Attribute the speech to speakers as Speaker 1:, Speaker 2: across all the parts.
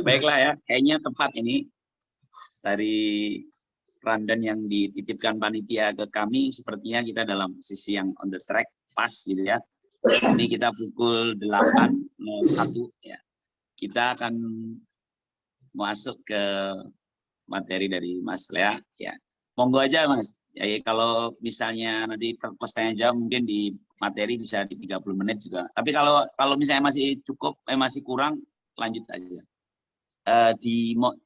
Speaker 1: Baiklah ya, kayaknya tepat ini dari rundown yang dititipkan panitia ke kami, sepertinya kita dalam posisi yang on the track, pas gitu ya. Ini kita pukul 8.01 ya. Kita akan masuk ke materi dari Mas Lea ya. Monggo aja Mas. Ya, kalau misalnya nanti pertanyaan jawab mungkin di materi bisa di 30 menit juga. Tapi kalau misalnya masih cukup, masih kurang, lanjut aja.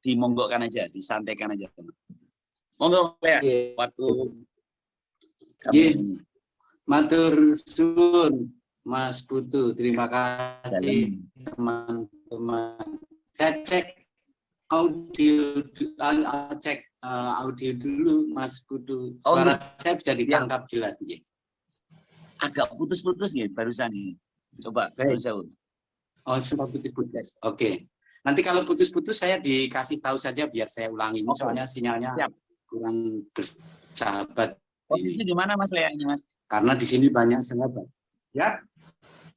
Speaker 1: Dimonggokan aja, disampaikan aja. Monggo Lea, waktu
Speaker 2: kami. Matur suwun Mas Putu, terima kasih teman-teman. Saya cek audio dulu Mas Putu. Suara saya bisa ditangkap jelas nih.
Speaker 1: Agak putus-putus nih barusan ini. Coba berusaha.
Speaker 2: Oh, sempat putus-putus. Oke. Nanti kalau putus-putus saya dikasih tahu saja biar saya ulangi. Soalnya sinyalnya kurang bersahabat.
Speaker 1: Posisi di mana Mas Lea ini Mas?
Speaker 2: Karena di sini banyak sahabat. Ya.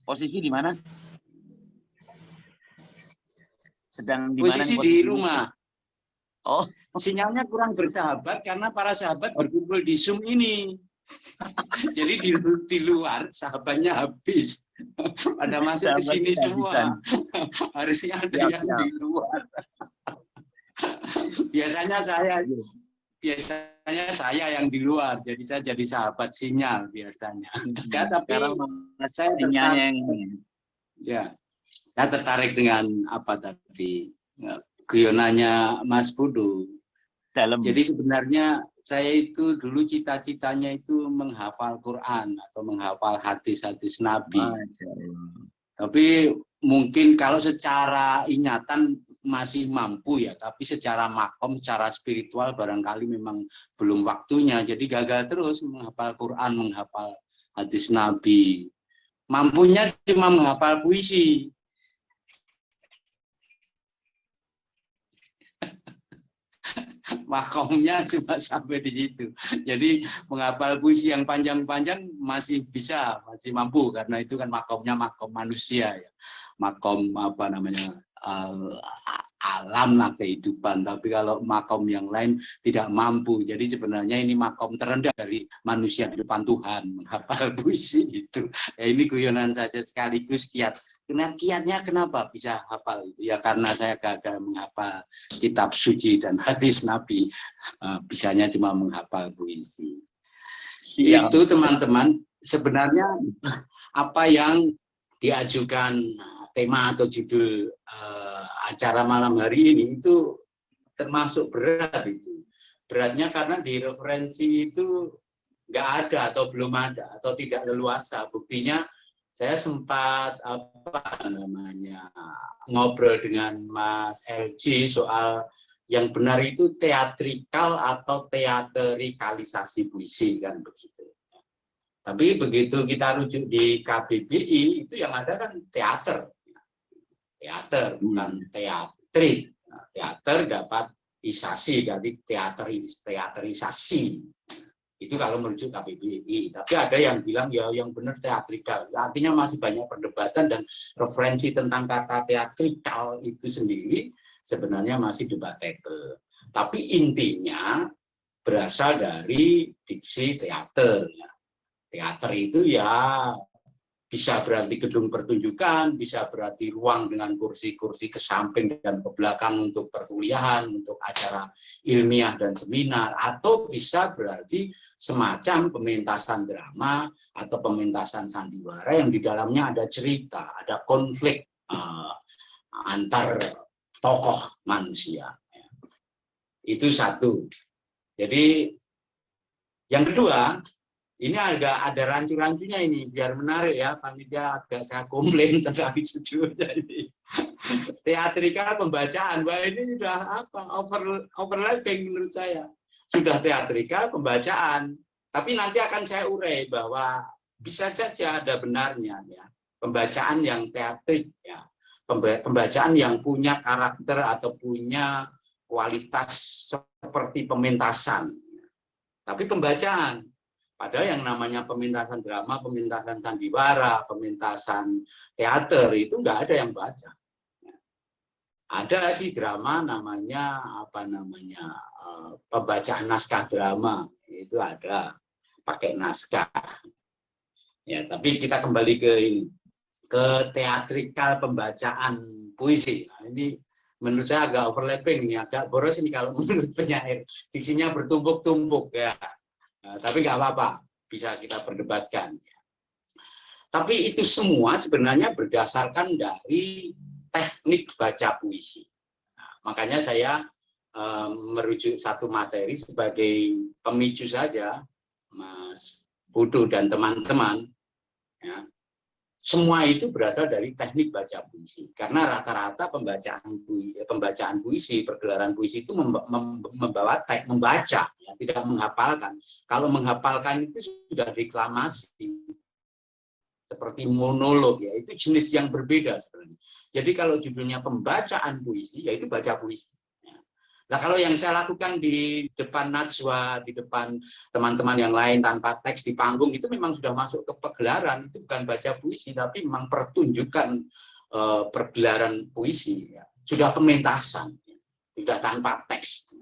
Speaker 1: Posisi di mana? Sedang di
Speaker 2: posisi
Speaker 1: mana?
Speaker 2: Posisi di rumah.
Speaker 1: Oh,
Speaker 2: sinyalnya kurang bersahabat karena para sahabat berkumpul di Zoom ini. Jadi di luar sahabatnya habis. Pada masuk ke sini semua. Harusnya ada yang di luar. Biasanya saya yang di luar, jadi saya jadi sahabat sinyal biasanya. Ya, tapi saya sinyalnya ini. Ya, saya tertarik dengan apa tadi guyonannya Mas Putu. Jadi sebenarnya saya itu dulu cita-citanya itu menghafal Quran atau menghafal hadis-hadis Nabi. Tapi mungkin kalau secara ingatan masih mampu ya, tapi secara makom, secara spiritual barangkali memang belum waktunya. Jadi gagal terus menghafal Quran, menghafal hadis Nabi. Mampunya cuma menghafal puisi. Makomnya cuma sampai di situ. Jadi menghafal puisi yang panjang-panjang masih bisa, masih mampu karena itu kan makomnya makom manusia ya. Makom apa namanya alam lah kehidupan. Tapi kalau makom yang lain tidak mampu. Jadi sebenarnya ini makom terendah dari manusia di depan Tuhan, menghafal puisi itu. Ya, ini guyonan saja sekaligus kiat. Kiatnya kenapa bisa hafal itu? Ya karena saya gagal menghafal kitab suci dan hadis Nabi. Bisanya cuma menghafal puisi. Siap. Itu teman-teman sebenarnya apa yang diajukan tema atau judul acara malam hari ini itu termasuk berat itu. Beratnya karena di referensi itu nggak ada atau belum ada atau tidak leluasa. Buktinya saya sempat ngobrol dengan Mas LG soal yang benar itu teatrikal atau teaterikalisasi puisi kan begitu. Tapi begitu kita rujuk di KBBI itu yang ada kan teater. Teater bukan teatrik. Nah, teater dapat isasi dari teaterisasi. Itu kalau merujuk KBBI. Tapi ada yang bilang ya yang benar teatrikal. Artinya masih banyak perdebatan dan referensi tentang kata teatrikal itu sendiri sebenarnya masih debatable. Tapi intinya berasal dari diksi teater. Teater itu ya bisa berarti gedung pertunjukan, bisa berarti ruang dengan kursi-kursi ke samping dan ke belakang untuk perkuliahan, untuk acara ilmiah dan seminar, atau bisa berarti semacam pementasan drama atau pementasan sandiwara yang di dalamnya ada cerita, ada konflik antar tokoh manusia. Itu satu. Jadi yang kedua, ini ada rancu-rancunya ini, biar menarik ya, panitia agak saya komplain tentang itu. Jadi teatrikal pembacaan, wah ini sudah overlapping menurut saya. Sudah teatrikal pembacaan, tapi nanti akan saya urai bahwa bisa saja ada benarnya ya. Pembacaan yang teatrik ya, pembacaan yang punya karakter atau punya kualitas seperti pementasan. Tapi pembacaan. Padahal yang namanya pementasan drama, pementasan sandiwara, pementasan teater itu nggak ada yang baca. Ada sih drama namanya apa namanya pembacaan naskah drama, itu ada pakai naskah. Ya, tapi kita kembali ke ini, ke teatrikal pembacaan puisi. Nah, ini menurut saya agak overlapping, ini agak boros ini kalau menurut penyair, diksinya bertumpuk-tumpuk ya. Nah, tapi nggak apa-apa, bisa kita perdebatkan. Tapi itu semua sebenarnya berdasarkan dari teknik baca puisi. Nah, makanya saya merujuk satu materi sebagai pemicu saja, Mas Budo dan teman-teman. Ya, semua itu berasal dari teknik baca puisi. Karena rata-rata pembacaan puisi, pergelaran puisi itu membawa teks membaca, ya, tidak menghafalkan. Kalau menghafalkan itu sudah deklamasi, seperti monolog, ya itu jenis yang berbeda sebenarnya. Jadi kalau judulnya pembacaan puisi, yaitu baca puisi. Nah kalau yang saya lakukan di depan najwa, di depan teman-teman yang lain tanpa teks di panggung, itu memang sudah masuk ke pegelaran, itu bukan baca puisi, tapi memang pertunjukan pergelaran puisi, ya. Sudah pementasan, ya. Sudah tanpa teks.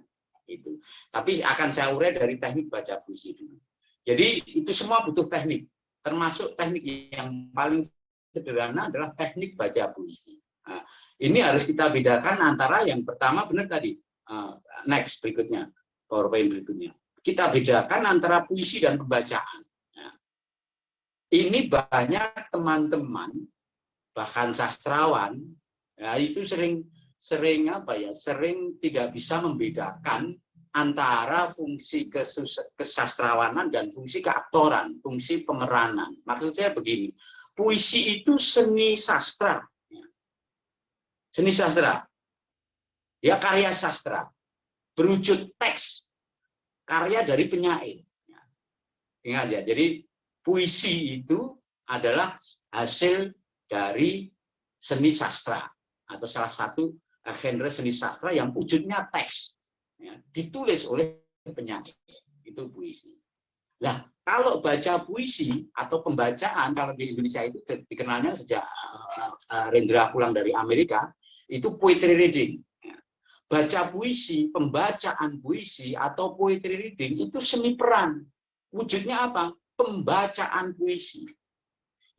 Speaker 2: Itu. Tapi akan saya urai dari teknik baca puisi dulu. Jadi itu semua butuh teknik. Termasuk teknik yang paling sederhana adalah teknik baca puisi. Nah, ini harus kita bedakan antara yang pertama benar tadi, next berikutnya, PowerPoint berikutnya. Kita bedakan antara puisi dan pembacaan. Nah, ini banyak teman-teman, bahkan sastrawan, ya, itu sering tidak bisa membedakan antara fungsi kesastrawanan dan fungsi keaktoran, fungsi pemeranan. Maksudnya begini, puisi itu seni sastra. Seni sastra. Dia karya sastra. Berwujud teks. Karya dari penyair. Ingat ya, jadi puisi itu adalah hasil dari seni sastra. Atau salah satu genre seni sastra yang wujudnya teks. Ya, ditulis oleh penyair, itu puisi. Nah, kalau baca puisi atau pembacaan, kalau di Indonesia itu dikenalnya sejak Rendra pulang dari Amerika, itu poetry reading. Baca puisi, pembacaan puisi atau poetry reading itu seni peran. Wujudnya apa? Pembacaan puisi.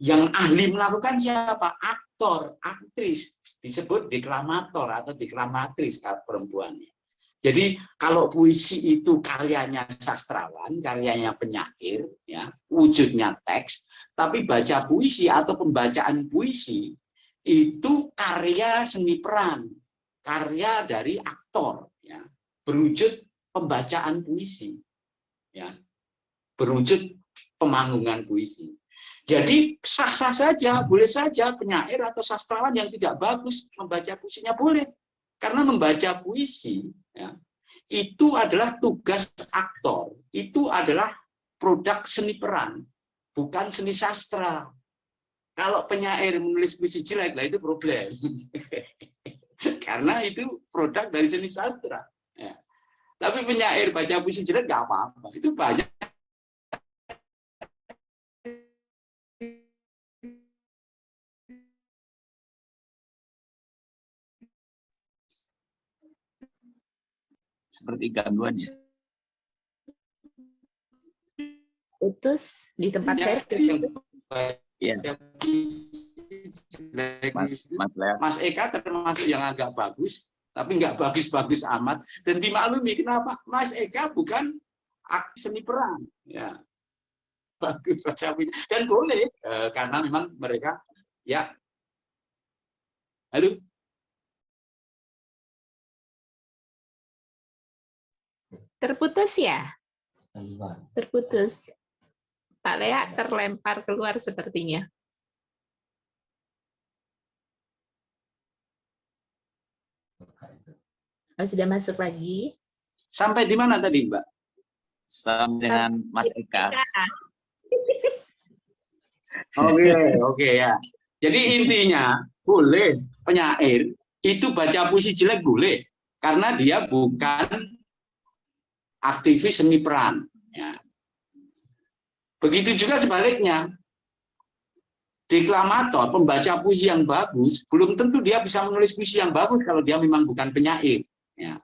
Speaker 2: Yang ahli melakukan siapa? Aktor, aktris, disebut deklamator atau deklamatris perempuannya. Jadi kalau puisi itu karyanya sastrawan, karyanya penyair, ya, wujudnya teks, tapi baca puisi atau pembacaan puisi itu karya seni peran, karya dari aktor, ya, berwujud pembacaan puisi, ya, berwujud pemanggungan puisi. Jadi sah-sah saja, boleh saja penyair atau sastrawan yang tidak bagus membaca puisinya boleh. Karena membaca puisi, ya, itu adalah tugas aktor, itu adalah produk seni peran, bukan seni sastra. Kalau penyair menulis puisi jelek, lah itu problem. Karena itu produk dari seni sastra. Ya. Tapi penyair baca puisi jelek nggak apa-apa, itu banyak.
Speaker 1: Seperti gangguan ya.
Speaker 3: Putus di tempat saya.
Speaker 1: Ya.
Speaker 2: Mas Eka termasuk yang agak bagus, tapi nggak bagus-bagus amat. Dan dimaklumi kenapa? Mas Eka bukan aktris seni peran. Ya. Bagus dan boleh karena memang mereka ya. Halo.
Speaker 3: Terputus ya? Terputus. Pak Lea terlempar keluar sepertinya. Oh, sudah masuk lagi.
Speaker 2: Sampai di mana tadi, Mbak?
Speaker 1: Sampai dengan Mas Eka.
Speaker 2: Oke ya. Jadi intinya boleh penyair itu baca puisi jelek boleh karena dia bukan aktivis seni peran. Ya. Begitu juga sebaliknya. deklamator, pembaca puisi yang bagus, belum tentu dia bisa menulis puisi yang bagus kalau dia memang bukan penyair. Ya.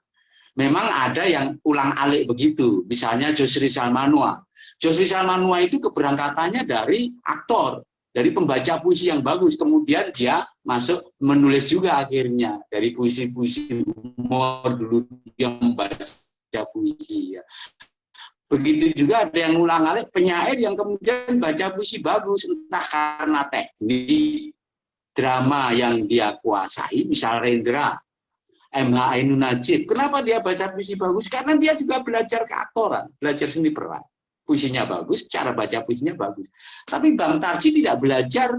Speaker 2: Memang ada yang ulang-alik begitu, misalnya Jos Rizal Manua. Jos Rizal Manua itu keberangkatannya dari aktor, dari pembaca puisi yang bagus, kemudian dia masuk menulis juga akhirnya dari puisi-puisi humor dulu dia membaca puisi. Ya. Begitu juga ada yang ulang-alik penyair yang kemudian baca puisi bagus, entah karena teknik drama yang dia kuasai, misal Rendra, MH Ainun Najib. Kenapa dia baca puisi bagus? Karena dia juga belajar keaktoran, belajar seni peran. Puisinya bagus, cara baca puisinya bagus. Tapi Bang Tarji tidak belajar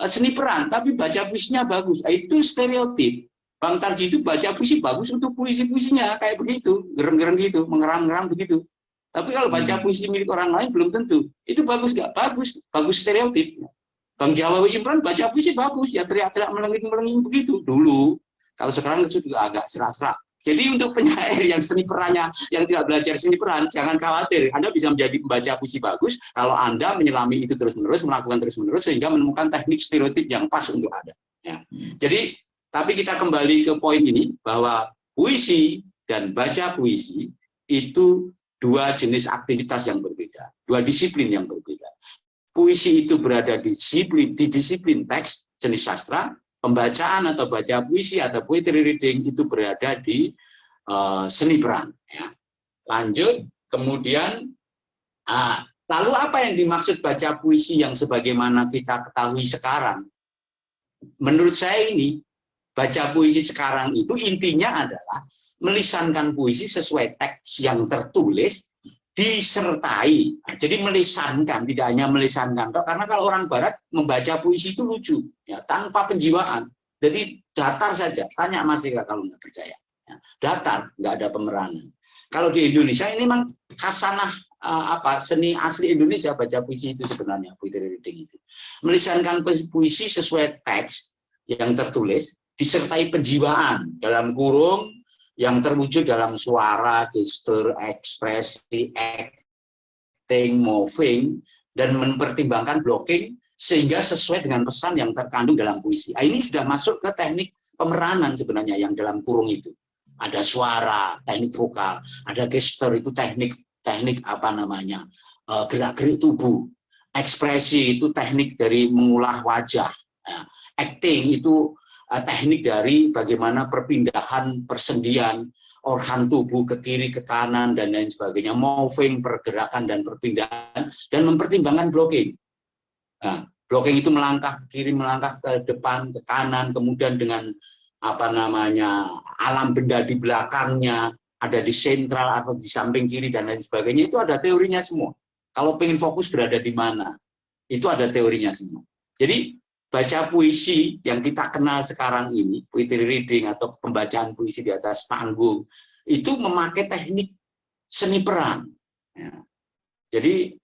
Speaker 2: seni peran, tapi baca puisinya bagus. Itu stereotip. Bang Tarji itu baca puisi bagus untuk puisi-puisinya, kayak begitu, gereng-gereng gitu, mengeram-ngeram begitu. Tapi kalau baca puisi milik orang lain belum tentu. Itu bagus nggak? Bagus, bagus stereotip. Bang Jawawi Imran baca puisi bagus, ya teriak-teriak melenging-melenging begitu dulu. Kalau sekarang itu juga agak serak-serak. Jadi untuk penyair yang seni perannya, yang tidak belajar seni peran, jangan khawatir. Anda bisa menjadi pembaca puisi bagus kalau Anda menyelami itu terus-menerus, melakukan terus-menerus, sehingga menemukan teknik stereotip yang pas untuk Anda. Ya. Jadi, tapi kita kembali ke poin ini, bahwa puisi dan baca puisi itu dua jenis aktivitas yang berbeda, dua disiplin yang berbeda. Puisi itu berada di disiplin teks, jenis sastra. Pembacaan atau baca puisi atau poetry reading itu berada di seni peran. Ya. Lanjut, kemudian, lalu apa yang dimaksud baca puisi yang sebagaimana kita ketahui sekarang? Menurut saya ini, baca puisi sekarang itu intinya adalah melisankan puisi sesuai teks yang tertulis, disertai, jadi melisankan, tidak hanya melisankan, karena kalau orang Barat membaca puisi itu lucu, ya, tanpa penjiwaan, jadi datar saja. Tanya Mas Eka kalau nggak percaya, ya, datar, nggak ada pemeranan. Kalau di Indonesia ini memang khasanah seni asli Indonesia baca puisi itu sebenarnya, poetry reading itu, melisankan puisi sesuai teks yang tertulis, disertai penjiwaan dalam kurung yang terwujud dalam suara, gestur, ekspresi, acting, moving, dan mempertimbangkan blocking sehingga sesuai dengan pesan yang terkandung dalam puisi. Ini sudah masuk ke teknik pemeranan sebenarnya yang dalam kurung itu. Ada suara, teknik vokal, ada gestur itu teknik gerak-gerik tubuh, ekspresi itu teknik dari mengulah wajah, acting itu teknik dari bagaimana perpindahan persendian organ tubuh ke kiri, ke kanan, dan lain sebagainya, moving, pergerakan dan perpindahan, dan mempertimbangkan blocking. Nah, blocking itu melangkah ke kiri, melangkah ke depan, ke kanan, kemudian dengan alam benda di belakangnya, ada di sentral atau di samping kiri, dan lain sebagainya, itu ada teorinya semua. Kalau pengen fokus berada di mana, itu ada teorinya semua. Jadi, baca puisi yang kita kenal sekarang ini, poetry reading atau pembacaan puisi di atas panggung, itu memakai teknik seni peran. Ya. Jadi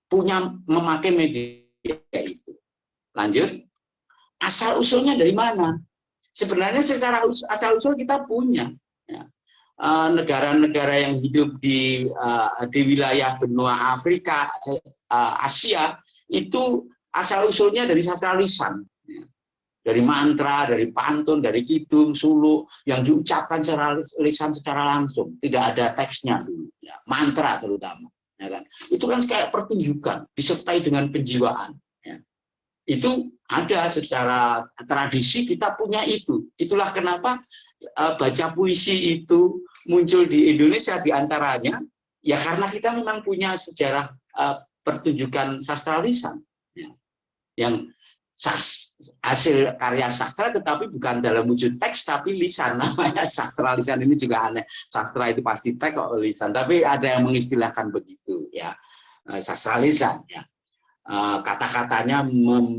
Speaker 2: memakai media itu. Lanjut, asal-usulnya dari mana? Sebenarnya secara asal-usul kita punya. Ya. Negara-negara yang hidup di wilayah benua Afrika, Asia, itu asal-usulnya dari sastra lisan. Dari mantra, dari pantun, dari kidung, suluk yang diucapkan secara lisan secara langsung, tidak ada teksnya dulu, ya. Mantra terutama, ya kan? Itu kan kayak pertunjukan disertai dengan penjiwaan, ya. Itu ada secara tradisi, kita punya itu. Itulah kenapa baca puisi itu muncul di Indonesia diantaranya, ya karena kita memang punya sejarah pertunjukan sastra lisan, ya. Yang hasil karya sastra tetapi bukan dalam wujud teks tapi lisan, namanya sastra lisan. Ini juga aneh, sastra itu pasti teks kok lisan, tapi ada yang mengistilahkan begitu, ya, sastra lisan, ya. Kata-katanya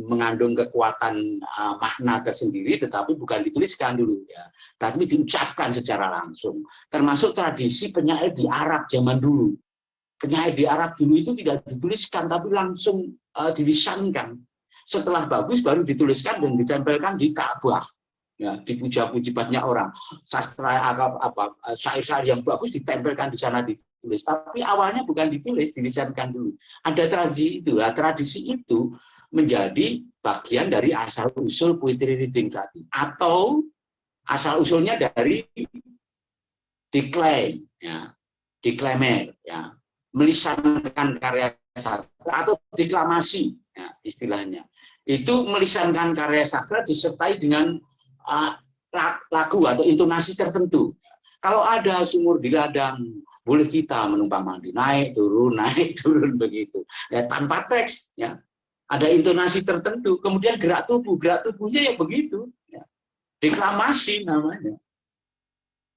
Speaker 2: mengandung kekuatan makna tersendiri tetapi bukan dituliskan dulu, ya, tapi diucapkan secara langsung. Termasuk tradisi penyair di Arab zaman dulu. Penyair di Arab dulu itu tidak dituliskan tapi langsung dilisankan. Setelah bagus baru dituliskan dan ditempelkan di Ka'bah, ya, dipuja-puji banyak orang. Sastra syair-syair yang bagus ditempelkan di sana, ditulis. Tapi awalnya bukan ditulis, dilisankan dulu. Ada tradisi itu. Nah, tradisi itu menjadi bagian dari asal-usul poetry reading tadi. Atau asal-usulnya dari declaim, ya, declaimer, ya, melisankan karya sastra atau deklamasi, ya, istilahnya. Itu melisankan karya sastra disertai dengan lagu atau intonasi tertentu. Kalau ada sumur di ladang, boleh kita menumpang mandi, naik turun begitu. Ya, tanpa teks, ya. Ada intonasi tertentu, kemudian gerak tubuhnya ya begitu. Ya. Deklamasi namanya.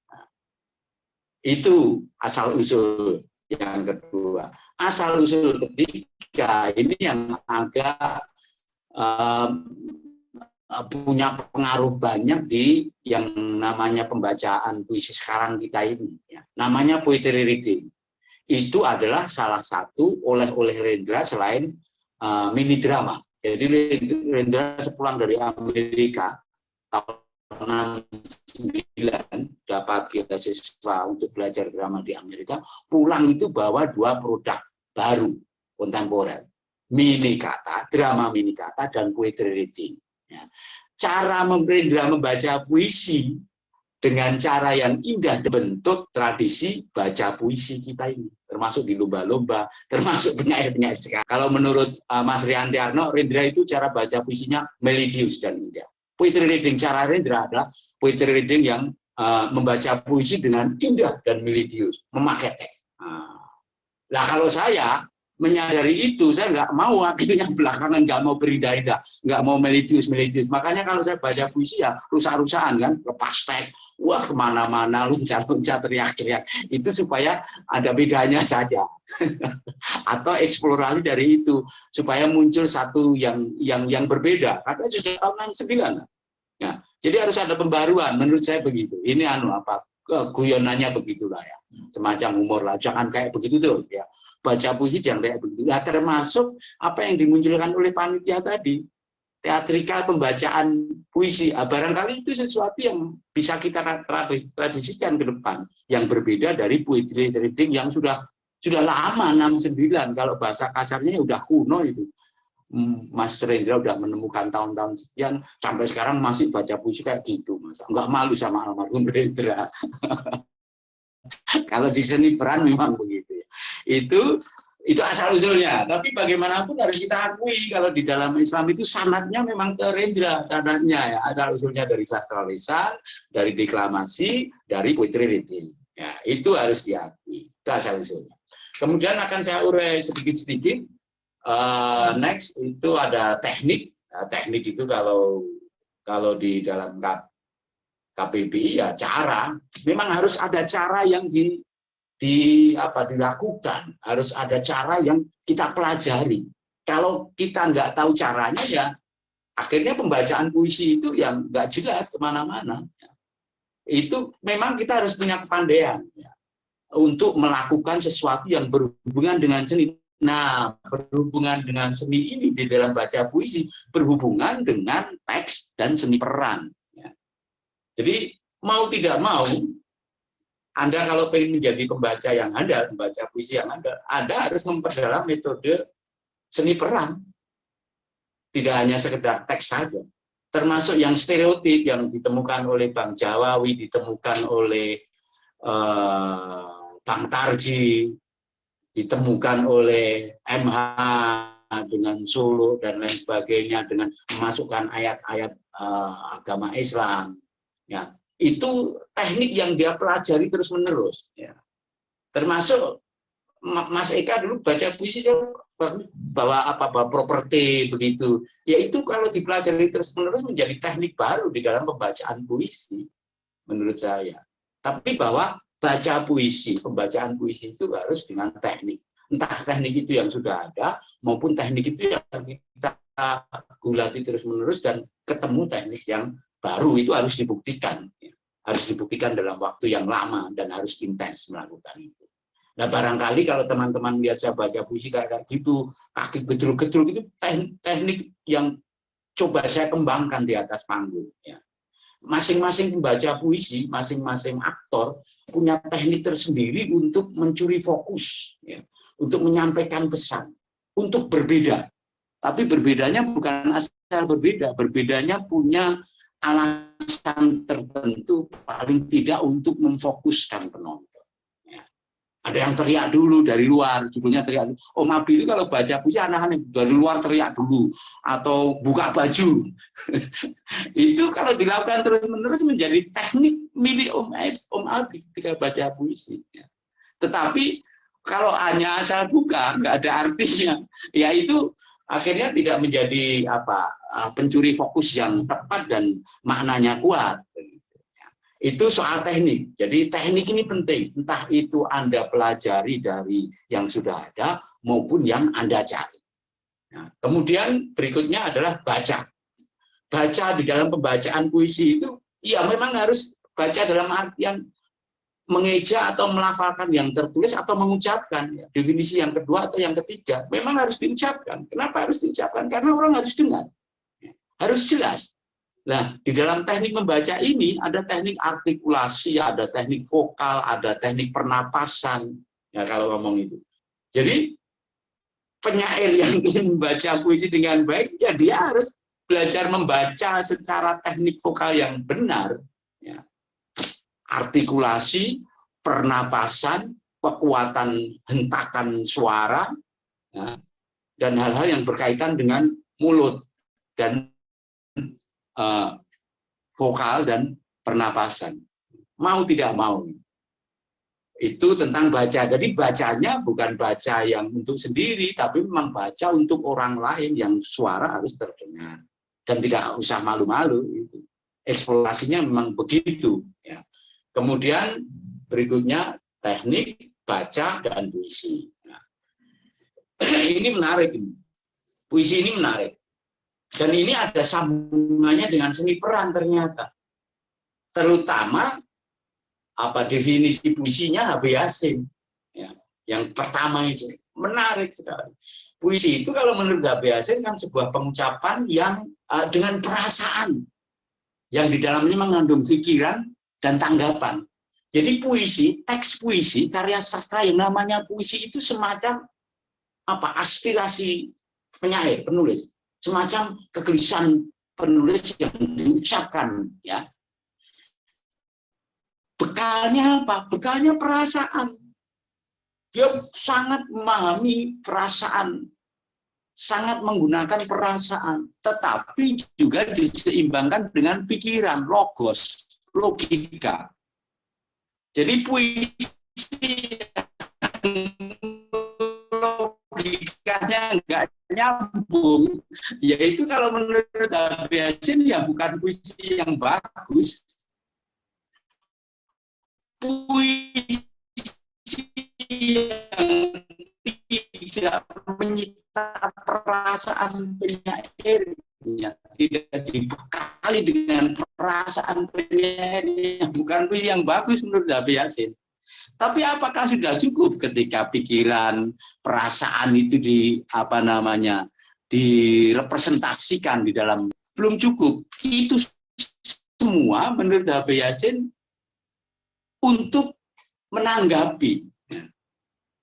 Speaker 2: Nah, itu asal-usul yang kedua. Asal-usul ketiga, ini yang agak punya pengaruh banyak di yang namanya pembacaan puisi sekarang kita ini. Ya. Namanya poetry reading. Itu adalah salah satu oleh Rendra selain mini drama. Jadi Rendra sepulang dari Amerika tahun 69 dapat beasiswa untuk belajar drama di Amerika, pulang itu bawa 2 produk baru kontemporer, mini kata, drama mini kata, dan poetry reading. Ya. Cara Rendra membaca puisi dengan cara yang indah bentuk tradisi baca puisi kita ini, termasuk di lomba-lomba, termasuk penyair-penyair sekarang. Kalau menurut Mas Riantiarno, Rendra itu cara baca puisinya melodius dan indah. Poetry reading cara Rendra adalah poetry reading yang membaca puisi dengan indah dan melodius, memakai teks. Nah, kalau saya menyadari itu, saya nggak mau akhirnya belakangan nggak mau berindah-indah, nggak mau melodius. Makanya kalau saya baca puisi ya rusak-rusakan kan, lepas teks, wah kemana-mana, loncat-loncat, teriak-teriak. Itu supaya ada bedanya saja, atau eksplorasi dari itu supaya muncul satu yang berbeda. Karena sudah tahun 69. Ya, jadi harus ada pembaruan. Menurut saya begitu. Ini guyonannya begitulah ya, semacam humor lah. Jangan kayak begitu terus ya. Baca puisi jangan kayak begitu. Ya, termasuk apa yang dimunculkan oleh panitia tadi, teatrikal pembacaan puisi. Barangkali itu sesuatu yang bisa kita tradisikan ke depan, yang berbeda dari poetry reading yang sudah lama 69. Kalau bahasa kasarnya udah kuno itu. Mas Rendra udah menemukan tahun-tahun sekian, sampai sekarang masih baca puisi kayak gitu, Mas. Nggak malu sama almarhum Rendra. Kalau di seni peran memang begitu ya. Itu asal-usulnya. Tapi bagaimanapun harus kita akui kalau di dalam Islam itu sanadnya memang ke Rendra, sanadnya ya. Asal-usulnya dari sastra lisan, dari deklamasi, dari poetry reading. Ya, itu harus diakui. Itu asal-usulnya. Kemudian akan saya urai sedikit-sedikit. Next itu ada teknik. Teknik itu kalau di dalam KPBI ya cara, memang harus ada cara yang dilakukan, harus ada cara yang kita pelajari. Kalau kita nggak tahu caranya ya akhirnya pembacaan puisi itu yang nggak jelas kemana-mana. Itu memang kita harus punya kepandaian ya, untuk melakukan sesuatu yang berhubungan dengan seni. Nah, berhubungan dengan seni ini di dalam baca puisi berhubungan dengan teks dan seni peran. Jadi mau tidak mau, Anda kalau ingin menjadi pembaca yang handal, membaca puisi yang handal, Anda harus memperdalam metode seni peran. Tidak hanya sekedar teks saja. Termasuk yang stereotip yang ditemukan oleh Bang Jawawi, ditemukan oleh Bang Tarji, ditemukan oleh MH dengan Solo dan lain sebagainya, dengan memasukkan ayat-ayat agama Islam. Ya, itu teknik yang dia pelajari terus-menerus. Ya. Termasuk Mas Eka dulu baca puisi bawa properti begitu. Ya itu kalau dipelajari terus-menerus menjadi teknik baru di dalam pembacaan puisi, menurut saya. Tapi bahwa baca puisi, pembacaan puisi itu harus dengan teknik. Entah teknik itu yang sudah ada maupun teknik itu yang kita gulati terus-menerus dan ketemu teknik yang baru, itu harus dibuktikan. Harus dibuktikan dalam waktu yang lama dan harus intens melakukan itu. Nah, barangkali kalau teman-teman lihat saya baca puisi kayak gitu, kaki gedruk-gedruk, itu teknik yang coba saya kembangkan di atas panggung. Ya. Masing-masing pembaca puisi, masing-masing aktor punya teknik tersendiri untuk mencuri fokus, ya, untuk menyampaikan pesan, untuk berbeda. Tapi berbedanya bukan asal berbeda, berbedanya punya alasan tertentu paling tidak untuk memfokuskan penonton. Ya. Ada yang teriak dulu dari luar, judulnya teriak. Om Abdi itu kalau baca puisi aneh-aneh, dari luar teriak dulu, atau buka baju. Itu kalau dilakukan terus-menerus menjadi teknik milik Om Abdi ketika baca puisi. Ya. Tetapi kalau hanya asal buka, nggak ada artinya, ya itu akhirnya tidak menjadi pencuri fokus yang tepat dan maknanya kuat. Itu soal teknik. Jadi teknik ini penting. Entah itu Anda pelajari dari yang sudah ada maupun yang Anda cari. Nah, kemudian berikutnya adalah baca. Baca di dalam pembacaan puisi itu, ya memang harus baca dalam artian mengeja atau melafalkan yang tertulis atau mengucapkan. Ya. Definisi yang kedua atau yang ketiga memang harus diucapkan. Kenapa harus diucapkan? Karena orang harus dengar, harus jelas. Nah, di dalam teknik membaca ini ada teknik artikulasi, ada teknik vokal, ada teknik pernapasan. Ya kalau ngomong itu. Jadi penyair yang ingin membaca puisi dengan baik, ya dia harus belajar membaca secara teknik vokal yang benar. Ya. Artikulasi, pernapasan, kekuatan hentakan suara, ya, dan hal-hal yang berkaitan dengan mulut dan vokal dan pernapasan. Mau tidak mau. Itu tentang baca. Jadi bacanya bukan baca yang untuk sendiri, tapi memang baca untuk orang lain yang suara harus terdengar. Dan tidak usah malu-malu. Eksplorasinya memang begitu. Ya. Kemudian berikutnya teknik baca dan puisi. Nah, ini menarik. Puisi ini menarik. Dan ini ada sambungannya dengan seni peran ternyata. Terutama definisi puisinya H.B. Yasin. Ya, yang pertama itu menarik sekali. Puisi itu kalau menurut H.B. Yasin kan sebuah pengucapan yang dengan perasaan, yang di dalamnya mengandung pikiran dan tanggapan. Jadi puisi, teks puisi, karya sastra yang namanya puisi itu semacam aspirasi penyair, penulis, semacam kegelisahan penulis yang diucapkan, ya. Bekalnya apa? Bekalnya perasaan. Dia sangat memahami perasaan, sangat menggunakan perasaan, tetapi juga diseimbangkan dengan pikiran, logos, logika. Jadi puisi logikanya nggak nyambung, yaitu kalau menurut H.B. Yasin ya bukan puisi yang bagus. Puisi yang tidak menyita perasaan penyairnya, tidak dibekali dengan perasaan penyairnya, bukan puisi yang bagus menurut H.B. Yasin. Tapi apakah sudah cukup ketika pikiran, perasaan itu direpresentasikan di dalam? Belum cukup. Itu semua menurut H.B. Yasin untuk menanggapi,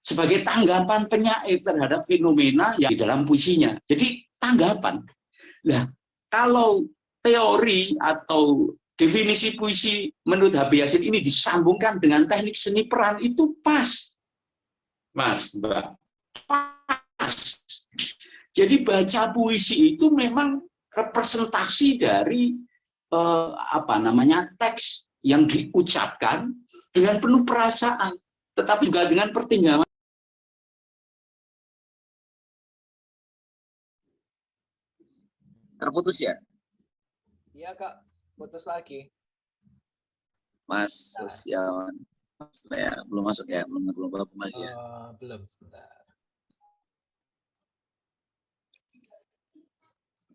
Speaker 2: sebagai tanggapan penyair terhadap fenomena yang di dalam puisinya. Jadi tanggapan. Nah, kalau teori atau definisi puisi menurut H.B. Yasin ini disambungkan dengan teknik seni peran, itu pas. Mas, Mbak. Pas. Jadi baca puisi itu memang representasi dari teks yang diucapkan dengan penuh perasaan, tetapi juga dengan pertimbangan.
Speaker 1: Terputus ya?
Speaker 4: Iya Kak, putus lagi.
Speaker 1: Mas Sosial, ya, belum masuk ya, belum kembali ya.
Speaker 4: Belum, sebentar.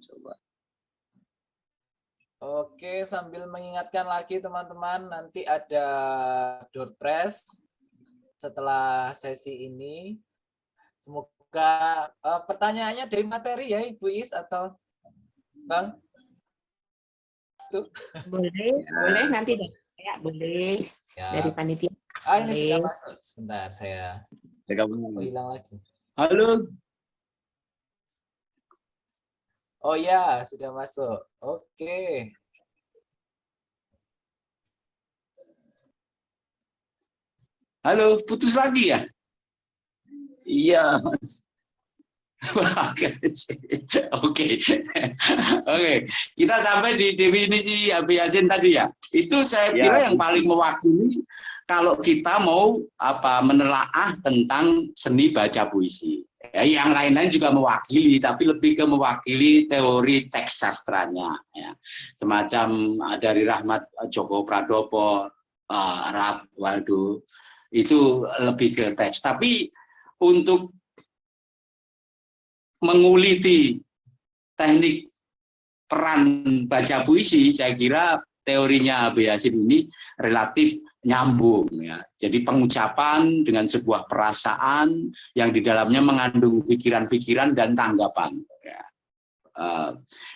Speaker 1: Coba.
Speaker 4: Oke, sambil mengingatkan lagi teman-teman, nanti ada door prize setelah sesi ini. Semoga pertanyaannya dari materi ya Ibu Is atau Bang? Tuh.
Speaker 3: Boleh,
Speaker 1: Ya.
Speaker 3: boleh nanti ya, boleh
Speaker 4: Ya.
Speaker 3: dari panitia.
Speaker 4: Ini sudah masuk. Sebentar, saya hilang lagi.
Speaker 2: Halo.
Speaker 4: Oh ya, sudah masuk. Oke.
Speaker 2: Halo, putus lagi ya?
Speaker 1: Iya.
Speaker 2: Oke, oke, oke. Kita sampai di definisi Habib Yasin tadi ya. Itu saya
Speaker 1: Ya.
Speaker 2: kira yang paling mewakili kalau kita mau menelaah tentang seni baca puisi. Yang lain-lain juga mewakili, tapi lebih ke mewakili teori teks sastranya. Ya. Semacam dari Rahmat Djoko Pradopo, Rab Waldo, itu lebih ke teks. Tapi untuk menguliti teknik peran baca puisi, saya kira teorinya Habib Yasin ini relatif nyambung ya. Jadi pengucapan dengan sebuah perasaan yang di dalamnya mengandung pikiran-pikiran dan tanggapan. Ya.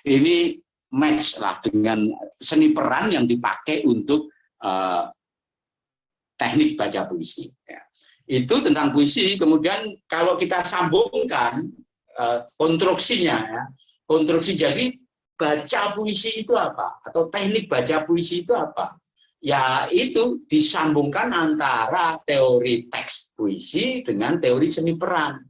Speaker 2: Ini match lah dengan seni peran yang dipakai untuk teknik baca puisi. Ya. Itu tentang puisi. Kemudian kalau kita sambungkan konstruksinya, ya, konstruksi jadi baca puisi itu apa? Atau teknik baca puisi itu apa? Ya itu disambungkan antara teori teks puisi dengan teori seni peran.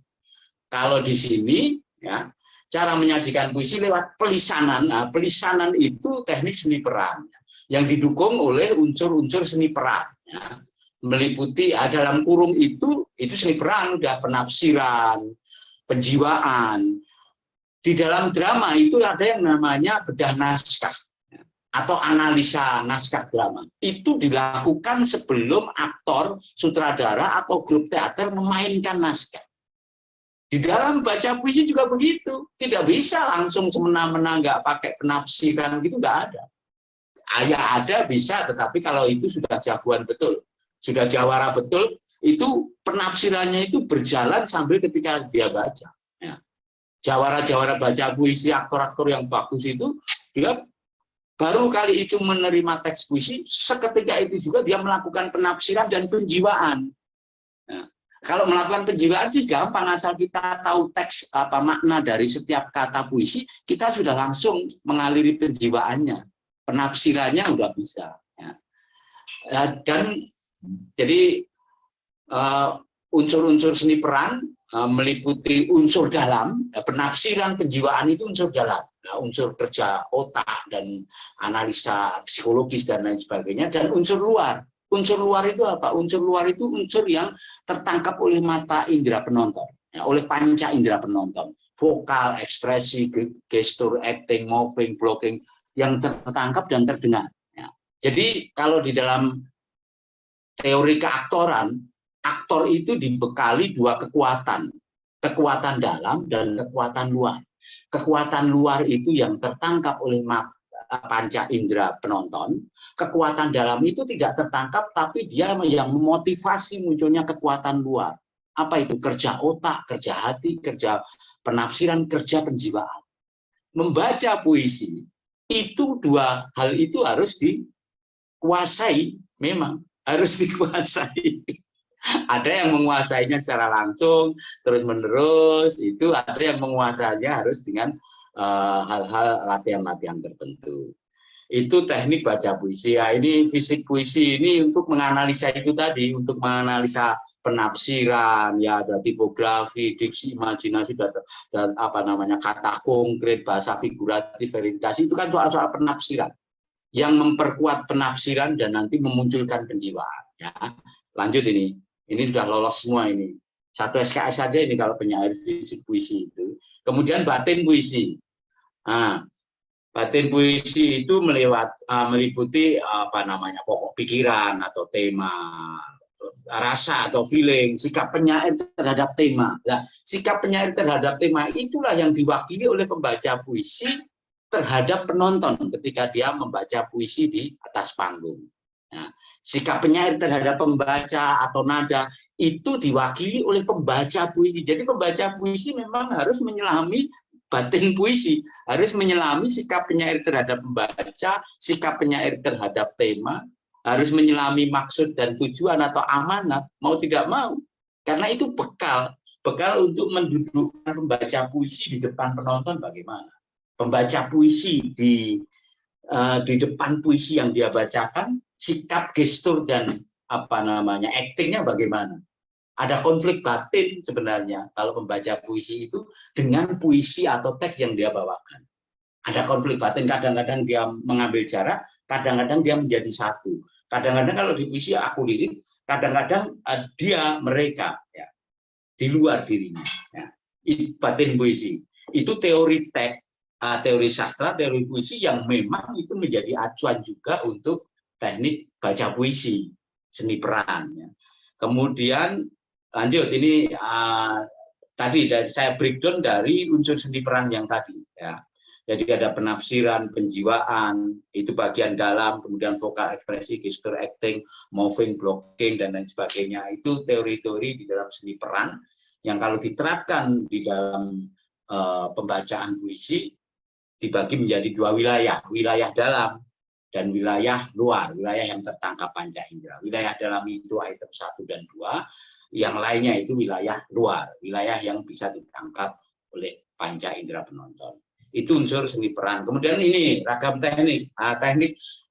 Speaker 2: Kalau di sini ya cara menyajikan puisi lewat pelisanan. Nah, pelisanan itu teknik seni peran yang didukung oleh unsur-unsur seni peran. Ya. Meliputi dalam kurung itu seni peran, udah penafsiran, penjiwaan. Di dalam drama itu ada yang namanya bedah naskah atau analisa naskah drama. Itu dilakukan sebelum aktor, sutradara, atau grup teater memainkan naskah. Di dalam baca puisi juga begitu. Tidak bisa langsung semena-mena nggak pakai penafsiran gitu, nggak ada. Ya ada bisa, tetapi kalau itu sudah jagoan betul, sudah jawara betul, itu penafsirannya itu berjalan sambil ketika dia baca. Ya. Jawara-jawara baca puisi, aktor-aktor yang bagus itu, dia baru kali itu menerima teks puisi, seketika itu juga dia melakukan penafsiran dan penjiwaan. Nah, kalau melakukan penjiwaan sih gampang, asal kita tahu teks makna dari setiap kata puisi, kita sudah langsung mengaliri penjiwaannya, penafsirannya udah bisa. Ya. Dan jadi unsur-unsur seni peran meliputi unsur dalam, penafsiran, penjiwaan itu unsur dalam, unsur kerja otak dan analisa psikologis dan lain sebagainya, dan unsur luar. Unsur luar itu apa? Unsur luar itu unsur yang tertangkap oleh mata indera penonton, ya, oleh panca indera penonton, vokal, ekspresi, gestur, acting, moving, blocking, yang tertangkap dan terdengar. Ya. Jadi kalau di dalam teori keaktoran, aktor itu dibekali dua kekuatan, kekuatan dalam dan kekuatan luar. Kekuatan luar itu yang tertangkap oleh panca indera penonton, kekuatan dalam itu tidak tertangkap, tapi dia yang memotivasi munculnya kekuatan luar. Apa itu? Kerja otak, kerja hati, kerja penafsiran, kerja penjiwaan. Membaca puisi, itu dua hal itu harus dikuasai, memang harus dikuasai. Ada yang menguasainya secara langsung, terus-menerus, itu ada yang menguasainya harus dengan hal-hal latihan-latihan tertentu. Itu teknik baca puisi. Ya, ini fisik puisi ini untuk menganalisa itu tadi, untuk menganalisa penafsiran, ya ada tipografi, diksi, imajinasi, dan apa namanya kata konkret, bahasa figuratif, verifikasi, itu kan soal-soal penafsiran yang memperkuat penafsiran dan nanti memunculkan penjiwaan. Ya. Lanjut ini sudah lolos semua ini. 1 SKS saja ini kalau penyair fisik puisi itu. Kemudian batin puisi. Nah, batin puisi itu meliputi apa namanya pokok pikiran atau tema, rasa atau feeling, sikap penyair terhadap tema. Nah, sikap penyair terhadap tema itulah yang diwakili oleh pembaca puisi terhadap penonton ketika dia membaca puisi di atas panggung. Nah, sikap penyair terhadap pembaca atau nada itu diwakili oleh pembaca puisi. Jadi pembaca puisi memang harus menyelami batin puisi, harus menyelami sikap penyair terhadap pembaca, sikap penyair terhadap tema, harus menyelami maksud dan tujuan atau amanat, mau tidak mau. Karena itu bekal untuk mendudukkan pembaca puisi di depan penonton bagaimana. pembaca puisi di depan puisi yang dia bacakan, sikap, gestur, dan aktingnya bagaimana. Ada konflik batin sebenarnya kalau pembaca puisi itu dengan puisi atau teks yang dia bawakan. Ada konflik batin, kadang-kadang dia mengambil jarak, kadang-kadang dia menjadi satu. Kadang-kadang kalau di puisi aku lirik, kadang-kadang mereka ya, di luar dirinya. Ya. Batin puisi itu teori teks, teori sastra, teori puisi yang memang itu menjadi acuan juga untuk teknik baca puisi, seni peran. Ya. Kemudian lanjut ini tadi saya breakdown dari unsur seni peran yang tadi. Ya. Jadi ada penafsiran, penjiwaan, itu bagian dalam, kemudian vokal ekspresi, gestur acting, moving, blocking, dan lain sebagainya. Itu teori-teori di dalam seni peran yang kalau diterapkan di dalam pembacaan puisi dibagi menjadi dua wilayah, wilayah dalam dan wilayah luar, wilayah yang tertangkap panca indera. Wilayah dalam itu item 1 dan 2, yang lainnya itu wilayah luar, wilayah yang bisa ditangkap oleh panca indera penonton. Itu unsur seni peran. Kemudian ini ragam teknik.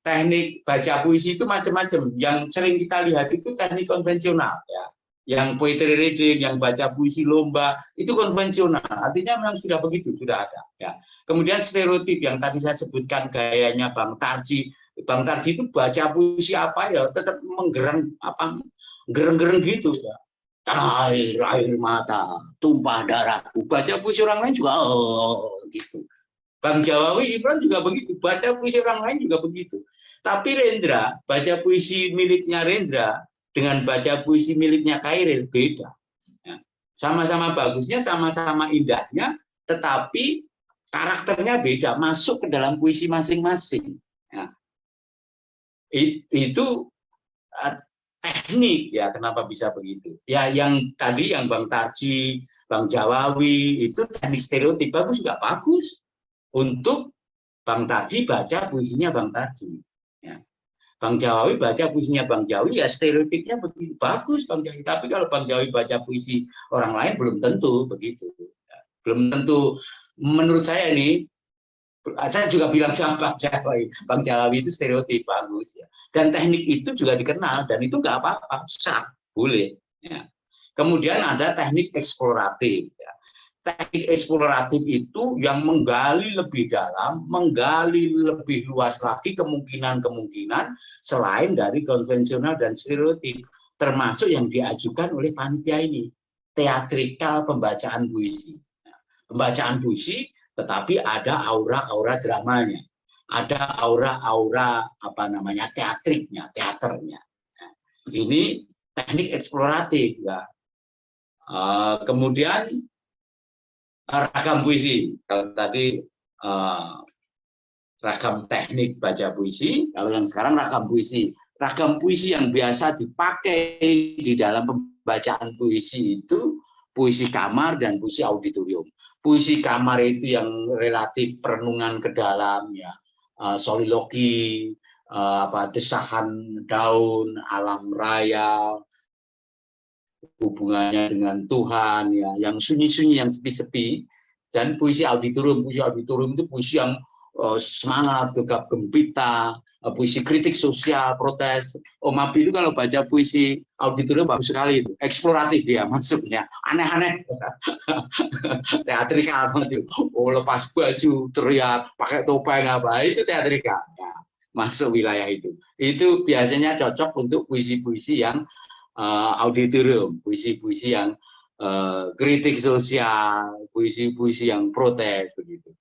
Speaker 2: Teknik baca puisi itu macam-macam. Yang sering kita lihat itu teknik konvensional, ya. Yang poetry reading, yang baca puisi lomba, itu konvensional. Artinya memang sudah begitu, sudah ada. Ya. Kemudian stereotip yang tadi saya sebutkan gayanya Bang Tarji. Bang Tarji itu baca puisi apa ya, tetap gereng-gereng gitu. Ya. Air mata, tumpah darahku. Baca puisi orang lain juga gitu. Bang Jawawi Ibran juga begitu. Baca puisi orang lain juga begitu. Tapi Rendra, baca puisi miliknya Rendra dengan baca puisi miliknya Khairil beda. Sama-sama bagusnya, sama-sama indahnya, tetapi karakternya beda, masuk ke dalam puisi masing-masing. Itu teknik ya, kenapa bisa begitu? Ya yang tadi yang Bang Tarji, Bang Jawawi itu teknik stereotip, bagus nggak bagus untuk Bang Tarji baca puisinya Bang Tarji. Ya. Bang Jawawi baca puisinya Bang Jawawi, ya stereotipnya begitu bagus Bang Jawawi. Tapi kalau Bang Jawawi baca puisi orang lain belum tentu begitu. Ya. Belum tentu. Menurut saya ini. Saya juga bilang sama Bang Jawawi itu stereotip bagus ya. Dan teknik itu juga dikenal dan itu nggak apa-apa, sah, boleh. Ya. Kemudian ada teknik eksploratif. Ya. Teknik eksploratif itu yang menggali lebih dalam, menggali lebih luas lagi kemungkinan-kemungkinan selain dari konvensional dan stereotip, termasuk yang diajukan oleh panitia ini, teatrikal pembacaan puisi. Ya. Pembacaan puisi tetapi ada aura-aura dramanya, ada aura-aura teatriknya, teaternya. Ini teknik eksploratif, ya. Kemudian ragam puisi. Kalau tadi ragam teknik baca puisi, kalau yang sekarang ragam puisi. Ragam puisi yang biasa dipakai di dalam pembacaan puisi itu puisi kamar dan puisi auditorium. Puisi kamar itu yang relatif perenungan ke dalam, ya, solilogi, desahan daun, alam raya, hubungannya dengan Tuhan, ya, yang sunyi-sunyi, yang sepi-sepi. Dan puisi auditorium itu puisi yang semangat, gegap gempita, puisi kritik sosial, protes. Om Abi itu kalau baca puisi auditorium bagus sekali itu, eksploratif dia masuknya, aneh-aneh, teatrikal banget. Lepas baju, teriak, pakai topeng apa, itu teatrikal. Ya, masuk wilayah itu. Itu biasanya cocok untuk puisi-puisi yang auditorium, puisi-puisi yang kritik sosial, puisi-puisi yang protes begitu.